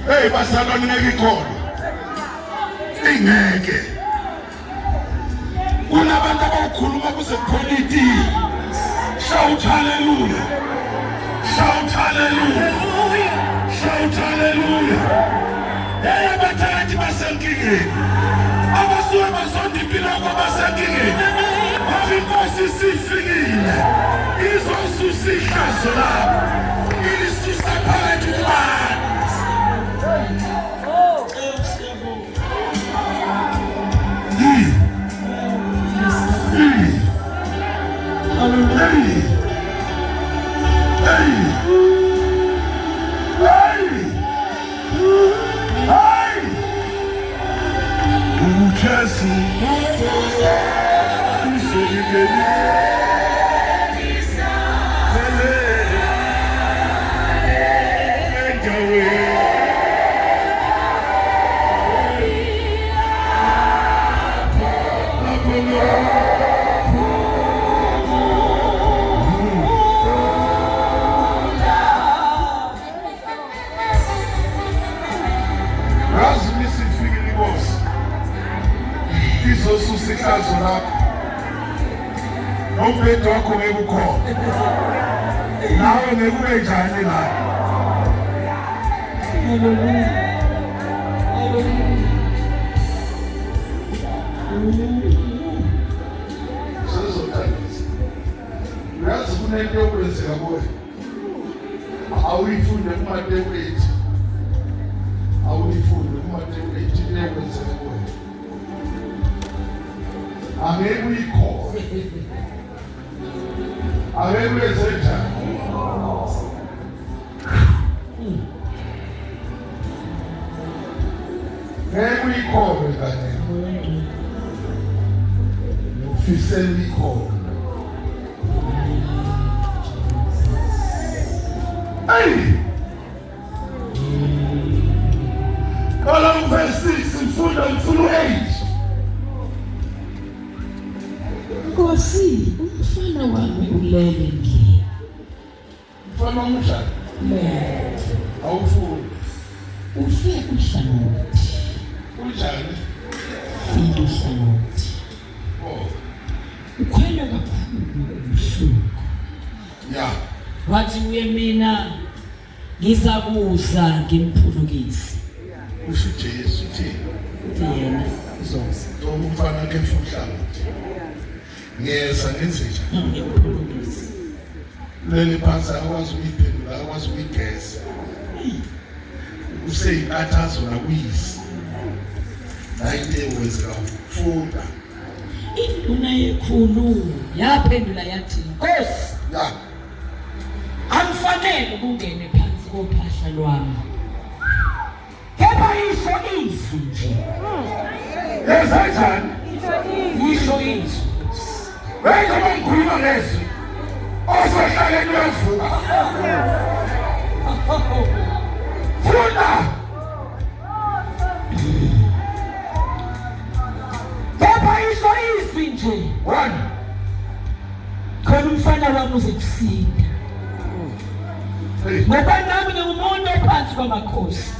Hey, basana ningekhona. Ingeke. Kunabantu abakhuluma kuze kupoliti. Shout hallelujah. Shout hallelujah. Shout hallelujah. Hey, abathandi basenkingeni. Abasuke bazonda impilo yabo basenkingeni. Inkosi sifikile. Izosusa ihlazo labo. Ilisusa phakathi kwabantu. Izosusikhazo lakho nomphetho wakho ngekukhona nawe ngekube njani la sizothandisa uyazi kunento yokwenzeka kuwe awuyifunde kumatebuleti into yokwenzeka kuwe angeke uyikhona angeke uyenze njani ngeke uyikhona kanye ufisela uyikhona kala verse 6 mfunda mfulu 8 Nkosi, umfana wami ulele nje. Mfana umshana? Le. Awufuni. Ufe uhlangothi. Unjani? File uhlangothi. Oh. Ukhwela kakhulu usuku. Ya. Wathi uye mina ngizakuza ngimphulukise. Usho uJesu uthini? Uthi yena uzoza. Noma umfana ke fuhlangothi. Ngeza ngenzeja. Ngimphulukise. Leli phansi akwazi ukuyiphendula, akwazi ukuyigeza. Useyikathazo nakuyisi. Nayinte wenzeka funda. Induna yekhulu yaphendula yathi, Nkosi, Ya. akufanele ukungene phansi kophahla lwami. Kepha isho izwi nje. Yenza njani? Isho izwi. Wenza bangikhuluma ngezwi. Osehlaleni wevuka. Funda. Kepha isho izwi nje. 1. Khona umfana wami uzokusinda. Hey. Ngoba nami ngingumuntu ophansi kwamakhosi.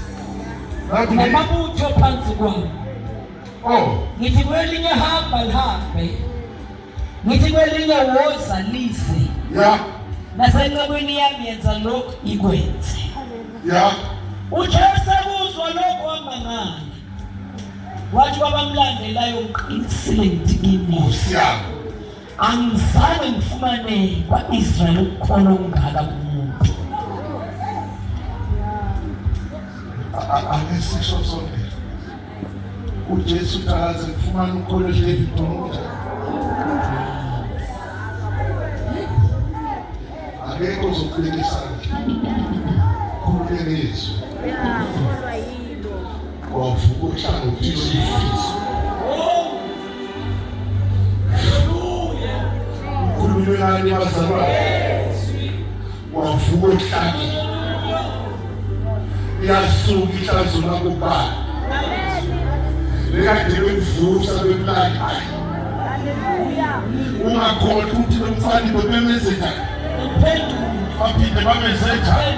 Nakuthi Namabutho phansi kwami. oh, Ngithi kwelinye hamba lihambe. Ngithi kwelinye woza lize. ya, Nasenqabweni yami yenza lokho ikwenze. ya. uJesu uzwa lokho wangangani. Wathi kwabamlandelayo uqinisile ngithi kimi. Siyabo. Angizange ngifumane kwa-Israyeli ukukhona okungaka kumuntu. Angesisho sonke. uJesu uthaze kufumana ukholo leli donke. Akekho uzokhulekisa. Khulekela Yesu. Wavuka uhlangothi lwesifiso. Ukhulume ngani bazalwane? Wavuka uhlangothi. Yasuka ihlazo lakho bani. Lekade bekuvusa bekulapha. Ungakhohlwa ukuthi lo mfana bememeze njani. Baphinde bamenze njani.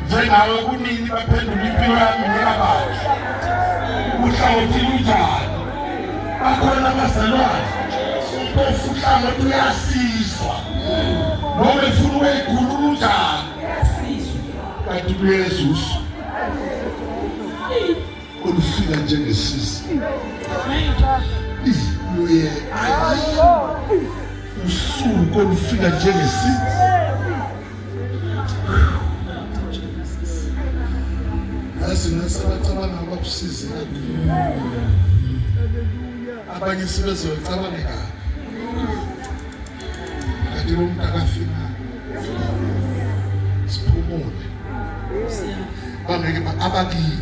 Njengawe kunini baphendula impilo yami ngekabahle. Uhlangothi lunjani. Bakhona abazalwane. Umpofu uhlangothi uyasizwa. Noma efuna uyikhulula unjani. Kanti uYesu olufika njengesisi. Luye usuku olufika njengesisi. Yazi nasabacabanga abakusize abanye sebezocabanga kanti lo muntu akafika siphumule bangeke abakini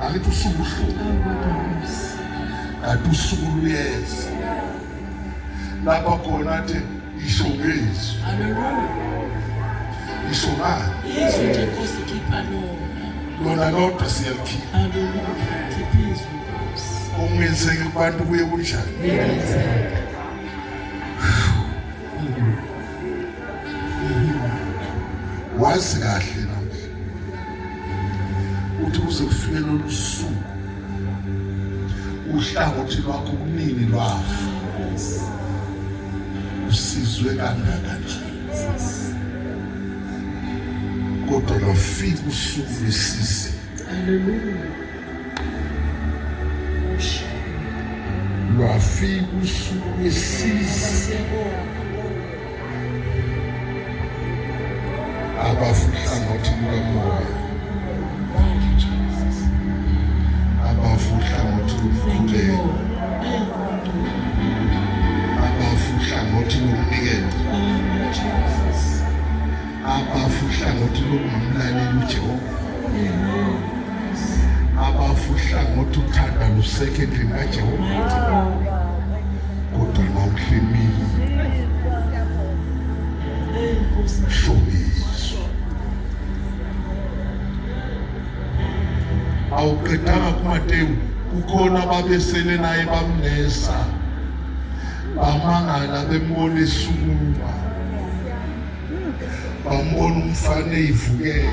alithi usuku kanti usuku luyeza lapha khona athi isho ngezu. Hallelujah. Isho ngani? Izwi nje Nkosi khipha lona lodwa siyalikhipha. Hallelujah. Khipha izwi Nkosi. Okungenzeki kubantu kuye kunjani? Ngiyenzeka. Wazi kahle namhla uthi kuze kufike lolu suku uhlangothi lwakho kunini lwafa usizwe kangaka kodwa lwafika usuku lwesizi. Hallelujah. Lwafika usuku lwesizi. Abafuhlangothi lukamoya, abafuhlangothi lomkhuleko, abafuhlangothi lomnikelo, abafuhlangothi lokungamlaleli uJehova, abafuhlangothi uthanda lusekho endlini kaJehova, kodwa mawuhlemile shobizwa awuqedanga kuMateyu kukhona babesele naye bamnesa bamangala bembona esukuma bambona umfana eyivukele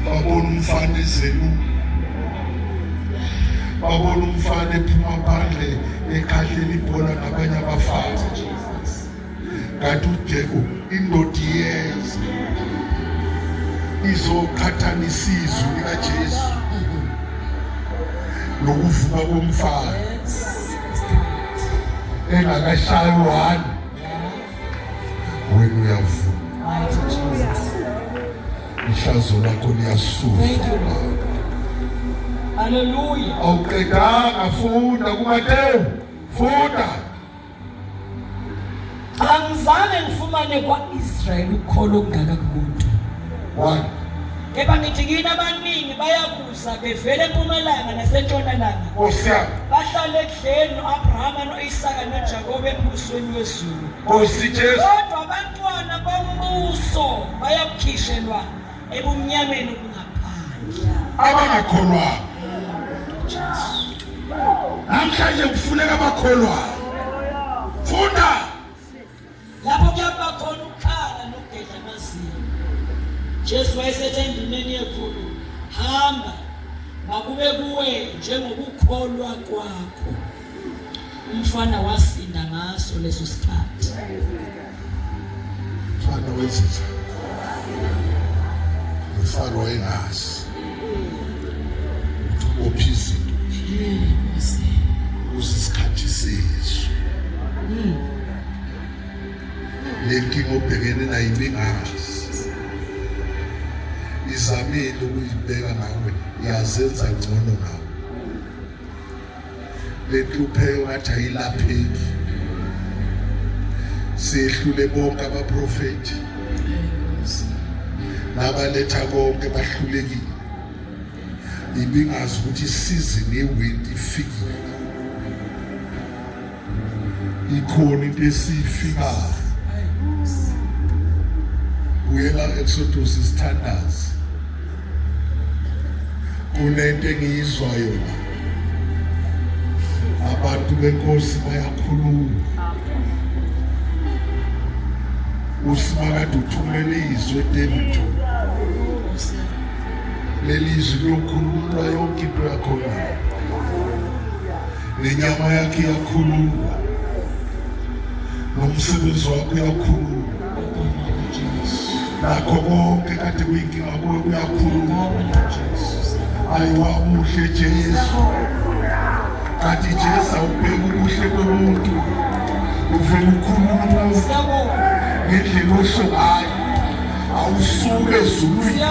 babona umfana ezelu babona umfana ephuma phandle ekhahlela ibhola nabanye abafana kanti uJesu indoda iyeza izokhathanisa izwi likaJesu lokuvuka komfana engakashayi one wena uyavuka ishazo lakho liyasuka. Hallelujah. Awuqedanga funda kuMateyu funda. Angizange ngifumane kwa-Israyeli ukholo okungaka kumuntu. One. Kepha ngithi kini abaningi bayakuza bevela empumalanga nasentshonalanga. Nkosi yami. Bahlala ekudleni no-Abrahama no-Isaka noJakobe embusweni wezulu. Nkosi Jesu. Kodwa abantwana bombuso bayakukhishelwa ebumnyameni obungaphandle. Abangakholwa. Namhlanje kufuneka abakholwa. Funda. Lapho kuyaba khona ukukhala nokugedla amazinyo. Jesu wayesethe endimeni yekhulu, hamba makube kuwe njengokukholwa kwakho. Umfana wasinda ngaso leso sikhathi. Mfana wezitha. Umfana wayengazi. Uphisi. Usisikhathi sesu. Lenkingo obhekene nayo ibingazi. Izamile ukuyibeka ngawe yazenza ngcono ngawe. Lenhlupheko ngathi ayilapheki. Sehlule bonke abaprofeti. Nabaletha konke bahlulekile. Ibingazi ukuthi isizini yewindi ifikile. Ikhona into esifikayo. Uyela Exodus isithandazi. Kunento engiyizwa yona. Abantu benkosi bayakhuluma. Usimakade uthumele izwi eDavid. Lelizwi lokhuluma yonke into yakhona. Nenyama yakhe iyakhuluma. Nomsebenzi wakho uyakhuluma. Nakho konke kade kuyinkinga kuwe kuyakhuluma. Ayiwamuhle Jesu. Kanti Jesu awubheki ubuhle bomuntu. Uvela ukhuluma ngendlela osho ngayo. Awusuke ezulwini.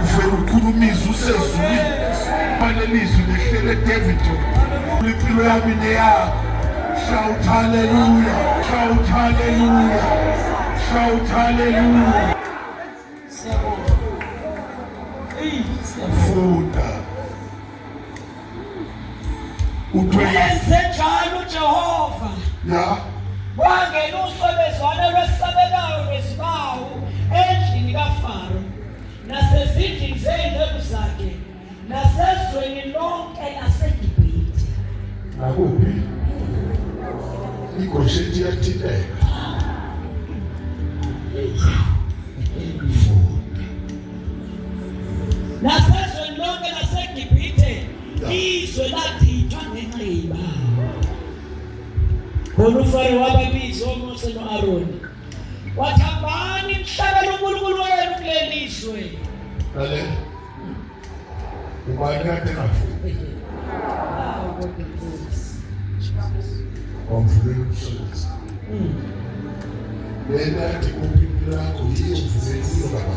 Uvela ukhulumiza usezulwini. Lelizwi lehlele David. Impilo yami neyakho. Shout hallelujah. Shout hallelujah. Shout hallelujah. Funda. Wayenze njalo uJehova. Ya. Wangena usebezwana lwesabekayo lwezibawu endlini kaFaro nasezindlini zey'nceku zakhe nasezweni lonke laseGibhithe. Nakuphi? Igoshethi yathinteka. Nasezweni lonke laseGibhithe izwe lachithwa ngenxiba. Khona uFaro wababiza oMose no-Aroni wathi hambani mhlabele uNkulunkulu wenu kuleli zwe. Kale. Ubani kade ngafu? Wamvumela umsebenzi. Lena yathi kumpilo lakho yiyo mvumela kuyo baba.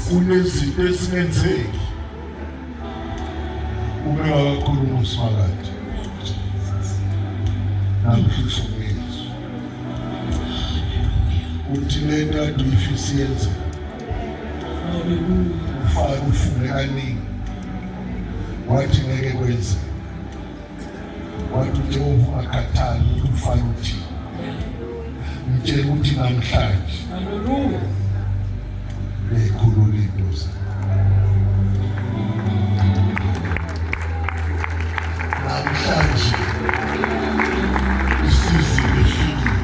Kunezinto ezingenzeki uma kakhuluma uSimakade namhluzo wethu uthi lento kade uyifisa yenze ufake ufunde kaningi wathi ngeke kwenze wathi uJehova ungakhathali ukuthi ufake uthi ngitshela ukuthi namhlanje Haleluya. Bekhulula into namhlanje isizini efikile.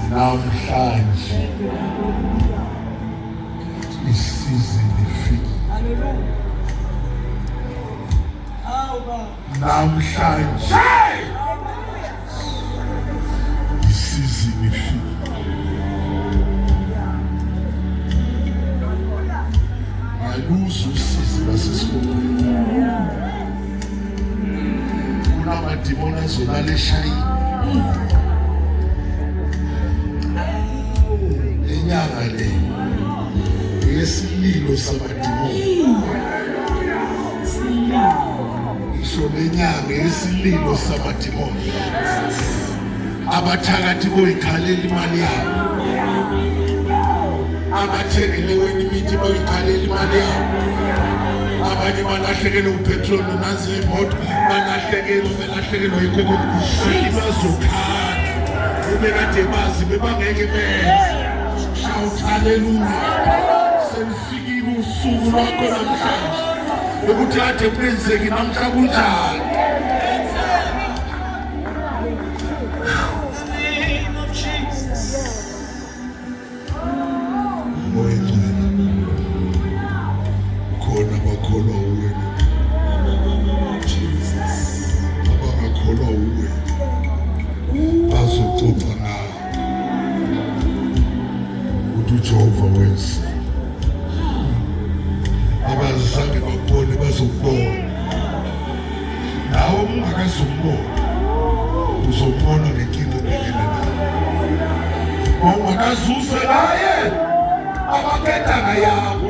Namhlanje isizini efikile. Haleluya. Awuba. Namhlanje isizini efikile. Yaluza usizi lasesikolweni. Kunamadimoni azolala eshayini. Inyanga le yesililo samadimoni. Isho lenyanga yesililo samadimoni. Abathakathi boyikhalela imali yabo. Abathengele wena imithi boyikhalela imali yabo. Abanye balahlekelwe upetrol nazi imoto balahlekelwe yikho bazokhala. Ubekade bazi bebangeke benze. Shout hallelujah. Selifikile usuku lwakho namhlanje. Ukuthi ade kwenzeke namhla kunjani. Khona bakholwa uwena. Abangakholwa uwena. Bazoxoxa nawe. Ukuthi uJehova wenza. Abazange bakubone bazokubona. Nawe ungakazukubona. Uzobona lenkinga obhekene nayo. Ungakazuzwe naye. Abaketanga yabo.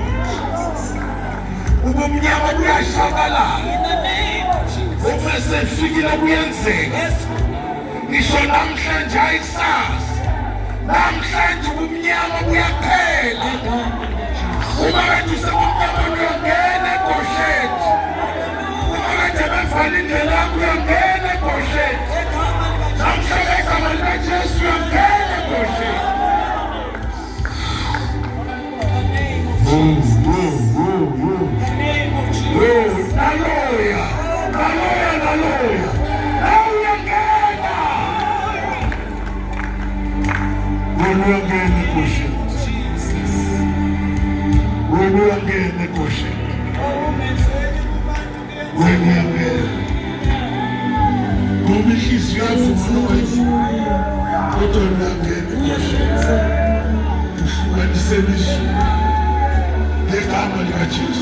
Ubumnyama buyashabalala. Uma sefikile kuyenzeka. Ngisho namhlanje ayikusasa. Namhlanje ubumnyama buyaphela. Uma kade usebumnyama uyongena egoshethi. Uma kade bevala indlela yakho uyongena egoshethi. Namhlanje igama likaJesu uyongena egoshethi. Hallelujah. Hallelujah. Uyangena egoshethi. Uyangena egoshethi. Uyangena. Ngoba inhliziyo yavuma nowayivuma. Kodwa uyangena egoshethi. Uhlukanisela izulu. Ngegama likaJesu.